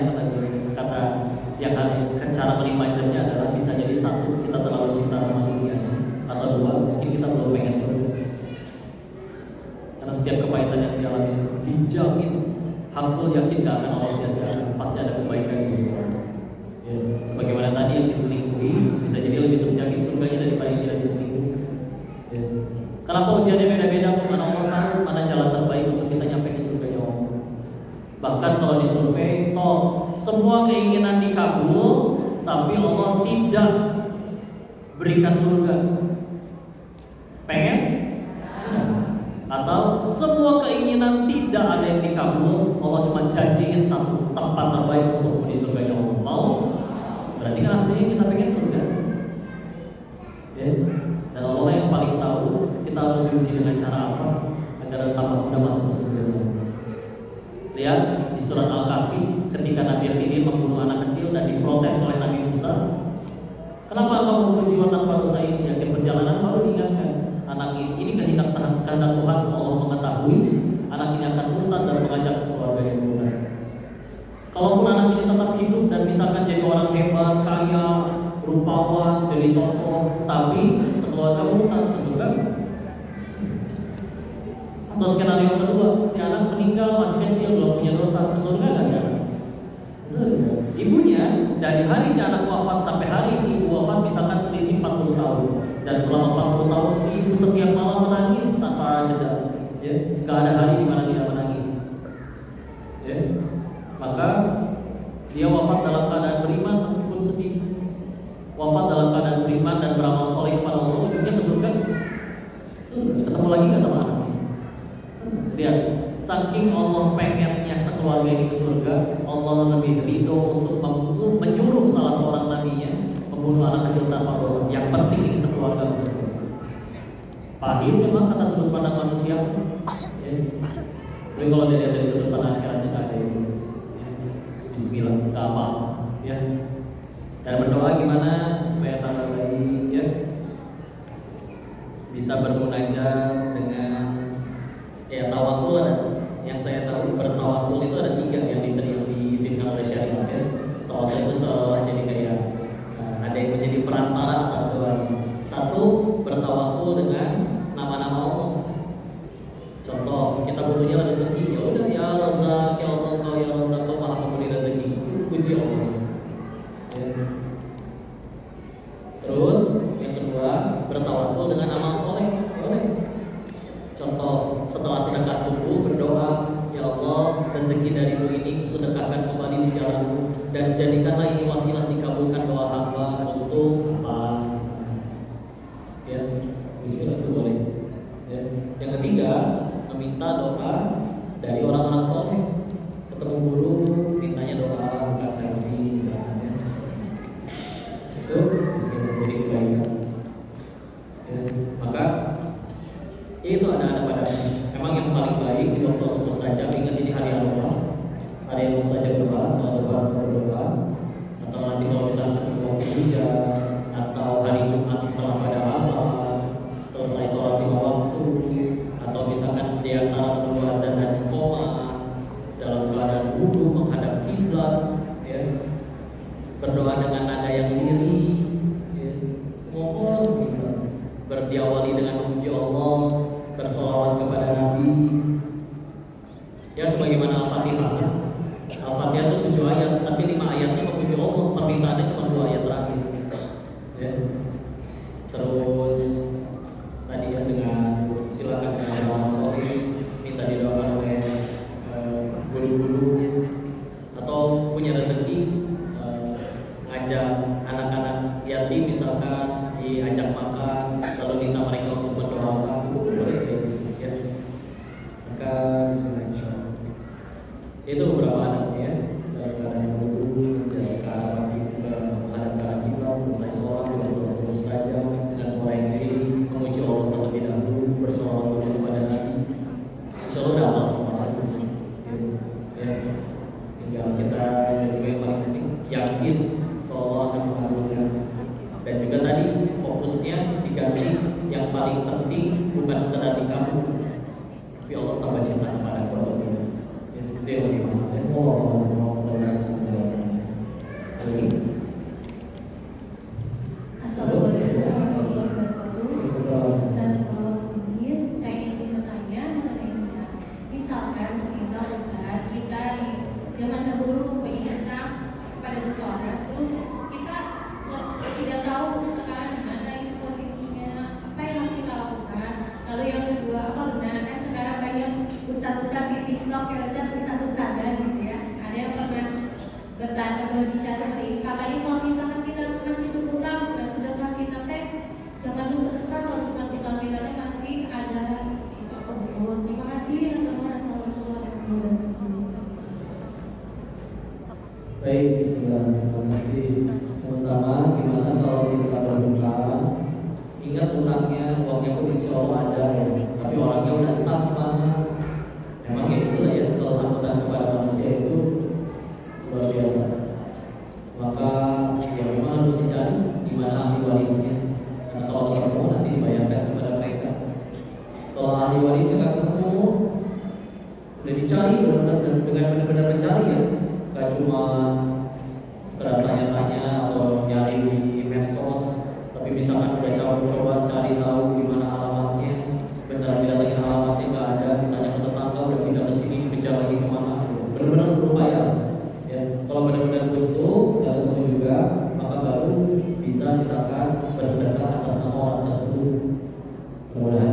kata yang cara meremindernya adalah bisa jadi satu, kita terlalu cinta sama dunianya, atau dua, mungkin kita belum pengen surga. Karena setiap kepahitan yang dialami itu dijamin, hakul yakin gak akan Allah sia-siakan, pasti ada kebaikan di sisi Allah. Ya, sebagaimana tadi yang diselingkuhi bisa jadi lebih terjamin surganya daripada yang tidak diselingkuhi. Ya. Kenapa ujiannya beda-beda? Karena Allah tahu mana jalan terbaik untuk kita nyampe ke surganya Allah. Bahkan kalau disurvei, semua keinginan dikabul, tapi Allah tidak berikan surga. Pengen? Atau semua keinginan tidak ada yang dikabul, Allah cuma janjiin satu tempat terbaik untukmu di surganya Allah. Mau? Berarti kan aslinya kita pengen surga. Ya. Dan Allah yang yang paling tahu kita harus diuji dengan cara apa agar tambah mudah masuk ke surga. Lihat di surat Al-Kahfi ketika Nabi Khidir membunuh anak kecil dan diprotes oleh Nabi Musa. Kenapa engkau membunuh jiwa tanpa dosa ini? Di akhir perjalanan baru diingatkan, anak ini kehendak Tuhan. Allah mengetahui anak ini akan murtad dan mengajak sekeluarga yang murtad. Kalaupun anak ini tetap hidup dan misalkan jadi orang hebat, kaya, rupawan, jadi tokoh, tapi sekeluarga murtad ke surga. Atau skenario kedua, si anak meninggal masih kecil, belum punya dosa, ke surga nggak sih anak? Ibunya dari hari si anak wafat sampai hari si ibu wafat misalkan selisih 40 tahun, dan selama 40 tahun si ibu setiap malam menangis tanpa jeda, ya, gak ada hari di mana tidak menangis, ya. Maka dia wafat dalam keadaan beriman meskipun sedih, wafat dalam keadaan beriman dan beramal soleh kepada Allah, ujungnya ke surga. Ketemu lagi nggak sama anaknya? Lihat, saking Allah pengennya sekeluarga ini ke surga, Allah lebih ridho untuk menyuruh salah seorang nabinya membunuh anak kecil tanpa dosa. Yang penting ini sekeluarga ke surga. Pahit memang kata sudut pandang manusia, ya. Tapi kalau dilihat dari sudut pandang akhiratnya nggak ada itu. Ya. Bismillah, nggak apa-apa, ya. Dan berdoa gimana supaya tambah baik, ya. Bisa bermunajat dengan, ya, tawasul ada. Yang saya tahu bertawasul itu ada 3 yang diizinkan oleh syariat, ya. Tawasul itu seolah jadi kayak ada yang menjadi perantara atas doa. 1, bertawasul dengan nama-nama Allah. Contoh, kita butuhnya rezeki, ya udah ya Razak, ya Allah Engkau ya Razak, Engkau Maha Pemberi rezeki. Puji Allah. Ya. Terus yang kedua, bertawasul dengan amal soleh. Boleh. Contoh, setelah sedekah subuh berdoa, ya Allah, rezeki darimu ini kusedekahkan kembali di jalanmu, dan jadikanlah ini wasilah dikabulkan doa hamba untuk apa? Ya, bismillah itu boleh. Ya. Yang ketiga, meminta doa dari orang-orang soleh. Ketemu guru, mintanya doa, bukan selfie misalnya. Ya. Itu bismillah jadi kebaikan. Ya. Maka itu ada pada memang yang paling baik di waktu mustajab. Ingat ini hari Arafah, hari yang mustajab doa, berdoa. Atau nanti kalau misalnya ketemu waktu hujan, atau hari Jumat setelah pada asar selesai sholat 5 waktu, atau misalkan di antara menunggu azan dan iqamah dalam keadaan wudu menghadap kiblat, ya. Berdoa dengan nada yang lirih, ya. Mohon berdiawali dengan memuji Allah, bersolawat kepada Nabi, ya, sebagaimana Al-Fatihah. Al-Fatihah itu 7 ayat, tapi 5 ayatnya memuji Allah, permintaannya cuma 2 ayat terakhir, ya. Terus tadi ya dengan silakan dengan doa soleh, minta didoakan oleh guru-guru, atau punya rezeki, ngajak anak-anak yatim misalkan diajak makan, lalu minta mereka untuk mendoakan, itu boleh, ya. Maka bismillah, itu beberapa adabnya, ya. Dalam keadaan berwudu, menghadap ke arah kiblat, selesai sholat dengan doa mustajab, dengan suara yang tinggi, memuji Allah terlebih dahulu, bersolawat kepada Nabi. Insya Allah udah amal semua, ya. Tinggal kita juga yang paling penting yakin bahwa Allah akan mengabulkan. Dan juga tadi fokusnya diganti, yang paling penting bukan sekedar dikabul, tapi Allah tambah cinta kepada kita. Itu yang lebih mahal. Dan Allah SWT Assalamualaikum warahmatullahi wabarakatuh. Ustaz, saya ingin bertanya mengenai Ustaz. Misalkan semisal Ustaz, kita di zaman dahulu punya kita kepada seseorang, terus kita tidak tahu sekarang di mana itu posisinya, apa yang harus kita lakukan. Lalu yang kedua, apa benarnya sekarang banyak ustaz-ustaz di TikTok, ya ustaz-ustaz gitu ya. Ada yang pernah berbicara seperti ini. Katanya kalau misalkan kita masih berhutang, sudah kita teh jangan lu sedekah, kalau misalkan hutang kita teh masih ada seperti itu. Terima kasih. Assalamualaikum warahmatullahi wabarakatuh. Baik, bismillah. Terima kasih. Pertama, gimana kalau kita berhutang? Ingat utangnya, uangnya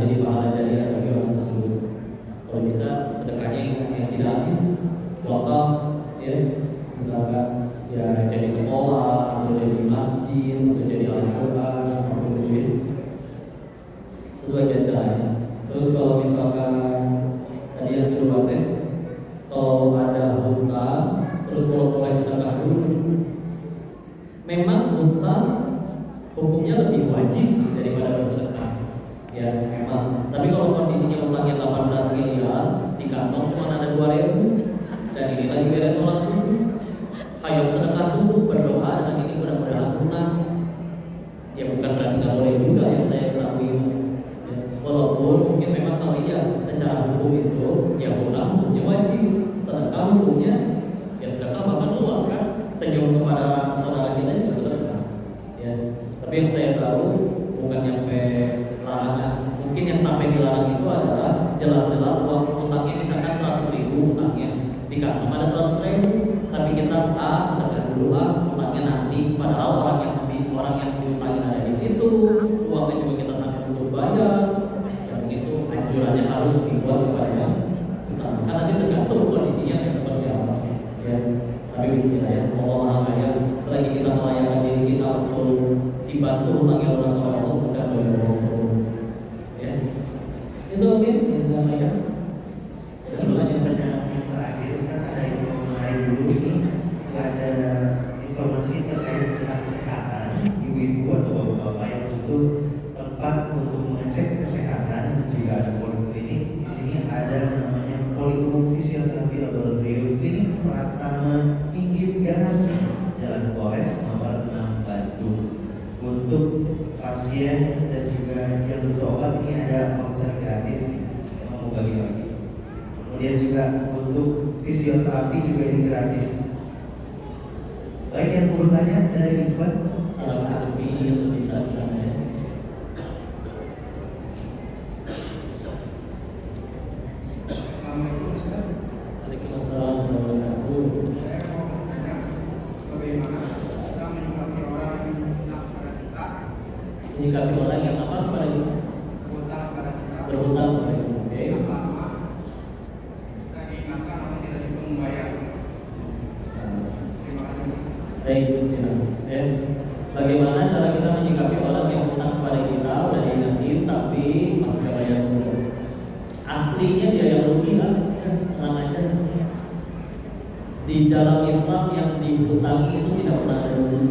jadi pahala jariah bagi orang tersebut. Kalau bisa sedekahnya yang tidak habis, wakaf, ya, misalkan ya jadi sekolah atau jadi masjid atau jadi Al-Quran atau jadi sesuai caranya. Terus kalau misalkan tadi yang kedua teh, kalau ada hutang terus kalau boleh sedekah dulu, memang hutang hukumnya lebih wajib sih daripada bersedekah. Ya memang. Tapi kalau kondisinya hutangnya 18 miliar, di kantong cuma ada 2.000 dan ini lagi beres sholat subuh, ayo sedekah subuh, berdoa dengan ini mudah-mudahan lunas. Ya bukan berarti nggak boleh juga yang saya ketahui. Ya, walaupun mungkin memang kalau iya secara hukum itu ya hutang hukumnya wajib, sedekah hukumnya ya sedekah bahkan luas kan. Senyum kepada saudara kita juga sedekah. Ya, tapi yang saya tahu bukan nyampe larangan. Mungkin yang sampai dilarang itu adalah jelas-jelas uang hutangnya misalkan 100.000 hutangnya di kantong ada 100.000, tapi kita sedekah dulu hutangnya nanti. Padahal orang yang diutangin ada di situ, uangnya juga kita sampai untuk bayar. Yang itu anjurannya harus dibuat kepada yang hutang. Kan nanti tergantung kondisinya kayak seperti apa. Ya, tapi bismillah ya, Allah Maha Kaya. Selagi kita melayani diri kita untuk dibantu hutangnya orang soleh, Allah mudah menolong terus. Ya, itu mungkin yang saya. Sebelumnya pertanyaan yang terakhir, Ustaz, ada yang mengenai dulu ini ada informasi terkait dengan kesehatan ibu-ibu atau bapak-bapak yang butuh tempat untuk mengecek kesehatan jika ada poliklinik. Di sini ada namanya Poliklinikum Fisioterapi Laboratorium Klinik Pratama Inggit Garasi, Jalan Flores nomor 6 Bandung. Untuk pasien dan juga yang butuh obat ini ada voucher gratis yang mau bagi-bagi. Kemudian juga untuk fisioterapi juga ini gratis. Baik, yang perlu tanya dari Ikhwan, Salam ketepi untuk bisa di sana ya. Assalamualaikum Ustaz. Waalaikumsalam warahmatullahi wabarakatuh. Saya mau bertanya bagaimana kita menyikapi orang yang berhutang pada kita, Menyikapi orang yang apa kepada kita? berhutang pada kita, Berhutang kepada kita. Oke. yang lama dan diingatkan atau tidak membayar. Terima kasih. Baik, silakan. Ya. Bagaimana cara kita menyikapi orang yang hutang kepada kita, udah diingetin tapi masih gak bayar dulu? Aslinya dia yang rugi kan? Tenang aja. Di dalam Islam yang dihutangi itu tidak pernah ada rugi.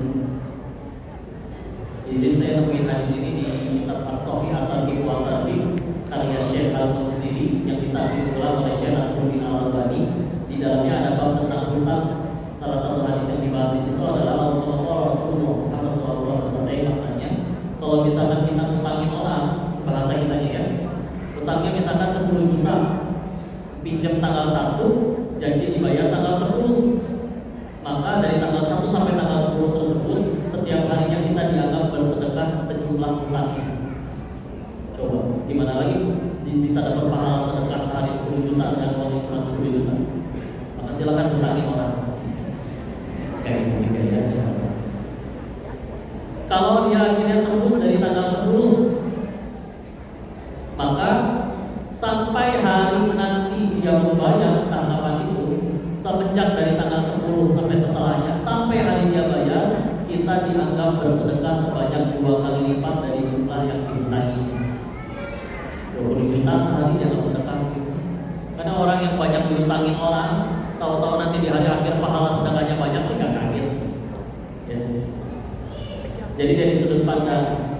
Jadi saya nemuin hadis ini di kitab As-Sahih At-Targhib wa At-Tarhib karya Syekh Al-Munsiri yang ditarjim ulang oleh Syekh Nasruddin Al-Albani. Di dalamnya ada bab tentang hutang. Salah satu hadis yang dibahas di situ adalah Rasulullah Muhammad SAW bersabda, maknanya kalau misalkan kita ngutangin orang, bahasa kitanya ya, hutangnya misalkan 10 juta, pinjam tanggal 1, janji dibayar tanggal 10, maka dari tanggal 1 sampai tanggal 10 tersebut setiap harinya kita dianggap bersedekah sejumlah hutangnya. Coba, gimana lagi bisa dapat pahala sedekah sehari 10 juta dengan uang cuma 10 juta? Maka silakan hutangin orang. Kayak gitu ya. Kalau dia akhirnya tembus dari tanggal 10, maka sampai hari nanti dia membayar tanggapan itu, semenjak dari tanggal 10 sampai setelahnya, sampai hari dia bayar, kita dianggap bersedekah sebanyak 2 kali lipat dari jumlah yang dihutangi. 20 juta sehari dianggap sedekah. Karena orang yang banyak dihutangin orang, tahu-tahu nanti di hari akhir pahala sedekahnya banyak sih gak kaget sih. Ya. Jadi dari sudut pandang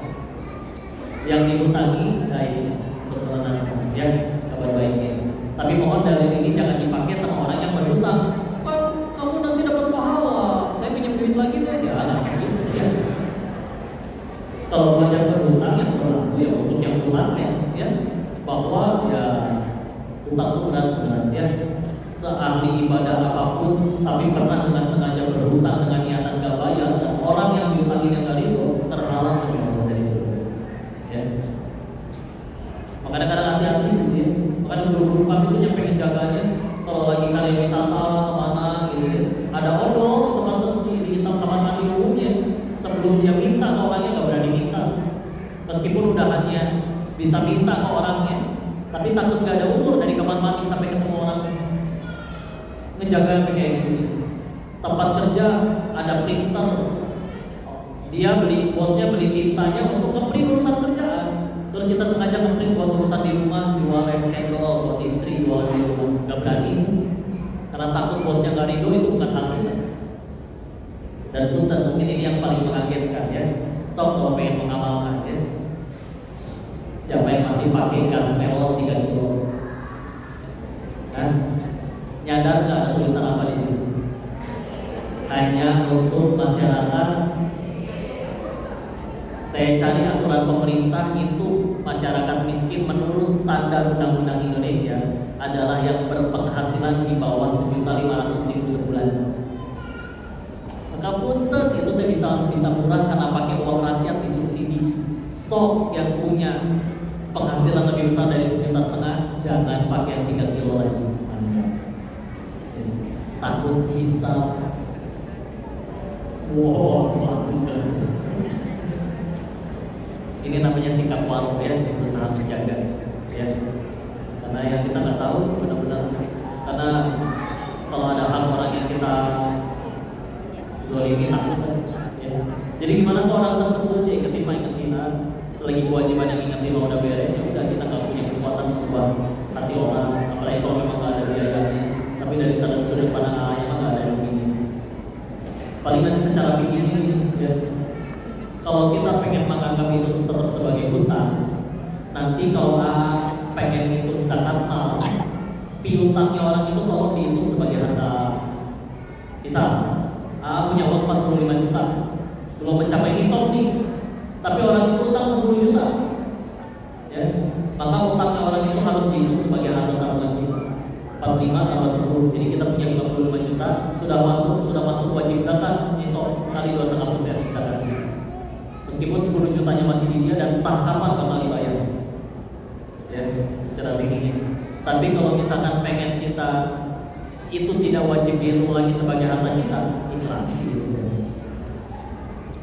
yang dihutangi baik untuk menenangkan ya kabar baiknya. Tapi mohon dalil ini jangan dipakai sama orang yang berhutang. Kan kamu nanti dapat pahala, saya pinjam duit lagi deh, ya ada kayak gitu ya. Kalau banyak berhutang yang berlaku ya untuk yang hutangnya ya, bahwa ya hutang itu berat ya. Seahli ibadah apapun, tapi pernah dengan sengaja berhutang dengan niatan gak bayar, dan orang yang diutangin yang kali itu terhalang oleh Allah dari surga. Ya. Makanya kadang hati-hati gitu ya. Makanya guru-guru kami itu yang pengen jaganya kalau lagi kalian wisata kemana gitu ya, ada odol tempat sendiri di kamar mandi umumnya, sebelum dia minta orangnya gak berani minta, meskipun udahannya bisa minta ke orangnya, tapi takut gak ada umur dari kamar mandi sampai ketemu orang. Ngejaga sampai kayak gitu. Tempat kerja ada printer, bosnya beli tintanya untuk ngeprint urusan kerjaan. Terus kita sengaja ngeprint buat urusan di rumah, jual es cendol buat istri, jual di rumah. Gak berani, karena takut bosnya gak ridho. Itu bukan hal kita. Dan punten, mungkin ini yang paling mengagetkan ya. Sok kalau pengen mengamalkan ya. Siapa yang masih pakai gas melon 3 kilo? Kan? Nyadar nggak ada tulisan apa di situ? Hanya untuk masyarakat. Saya cari aturan pemerintah itu masyarakat miskin menurut standar undang-undang Indonesia adalah yang berpenghasilan di bawah 1.500.000 sebulan. Maka punten itu teh bisa murah karena pakai uang rakyat disubsidi. Sok yang punya penghasilan lebih besar dari 1,5 juta jangan pakai yang 3 kilo lagi. Takut hisab. Wow, tugas. Ini namanya sikap warung ya, berusaha menjaga ya. Karena yang kita nggak tahu benar-benar, karena kalau ada hak orang yang kita zolimi takut ya. Jadi gimana kalau orang tersebut ya ingetin kita, selagi kewajiban yang ingetin udah beres ya udah, kita nggak punya kekuatan mengubah hati orang, apalagi kalau memang nggak ada biayanya. Tapi dari sudut pandang Allah memang nggak ada yang begini. Paling nanti secara begini ya. Kalau kita pengen menganggap itu tetap sebagai hutang, nanti kalau pengen hitung zakat mal, piutangnya orang itu tolong dihitung sebagai harta. Misal, punya uang 45 juta, belum mencapai nisab nih, tapi orang itu utang 10 juta, ya, maka utangnya orang itu harus dihitung sebagai harta tabungan kita. 45 tambah 10, jadi kita punya 55 juta, sudah masuk wajib zakat, nisab kali 2,5% zakat. Meskipun 10 jutanya masih di dia dan entah kapan bakal dibayar, ya, secara fikih. Tapi kalau misalkan pengen kita itu tidak wajib dihitung lagi sebagai harta kita, ikhlas gitu.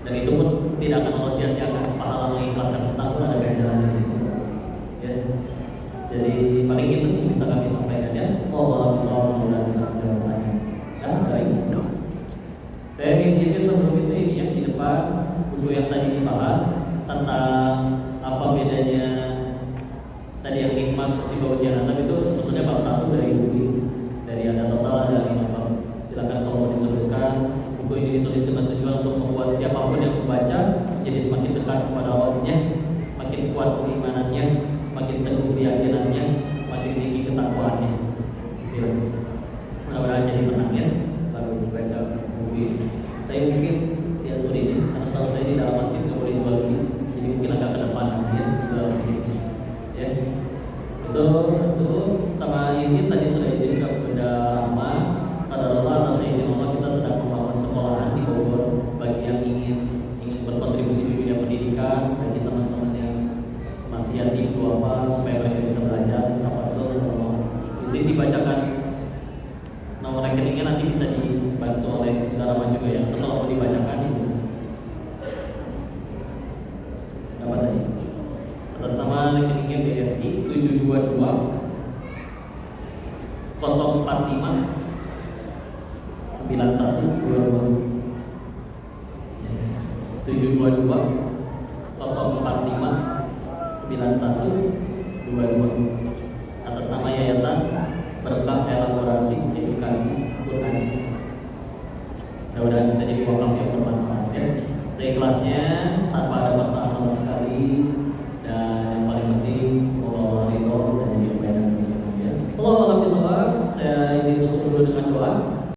Dan itu pun tidak akan Allah sia-siakan, pahala mengikhlaskan hutang pun ada ganjarannya di situ. Ya. Jadi paling itu bisa kami sampaikan ya. Allah SWT bisa jawabannya. Ya, baik. Saya izin sebelum itu ini yang di depan buku yang tadi dibahas tentang apa bedanya tadi yang nikmat musibah ujian azab itu sebetulnya bab 1 dari buku. Dari ada total ada 5 bab. Silakan kalau mau diteruskan. Buku ini ditulis dengan tujuan untuk membuat siapapun yang membaca jadi semakin dekat kepada Allahnya, semakin kuat keimanannya, semakin teguh keyakinannya, semakin tinggi ketakwaannya. Silakan. Mudah-mudahan jadi tenang ya selalu membaca buku ini. Tapi mungkin diatur ini karena setahu saya di dalam masjid nggak boleh jual ini, jadi mungkin agak ke depan ya di dalam masjid. Ya. Itu sama izin tadi sudah izin ke Bunda Rahma. Qadarullah atas izin Allah kita sedang membangun sekolahan di Bogor bagi yang ingin berkontribusi di dunia pendidikan, bagi teman-teman yang masih yatim duafa supaya mereka bisa belajar. Tafadhol Allah. Izin dibacakan nomor rekeningnya nanti bisa dibantu oleh Bunda Rahma juga ya. Kalau mau dibacakan izin. Apa tadi? Atas nama rekeningnya BSI 722 045 9122 722 045 9122 atas nama Yayasan Berkah Elaborasi Edukasi Quran. Mudah-mudahan bisa jadi wakaf yang bermanfaat ya. Seikhlasnya tanpa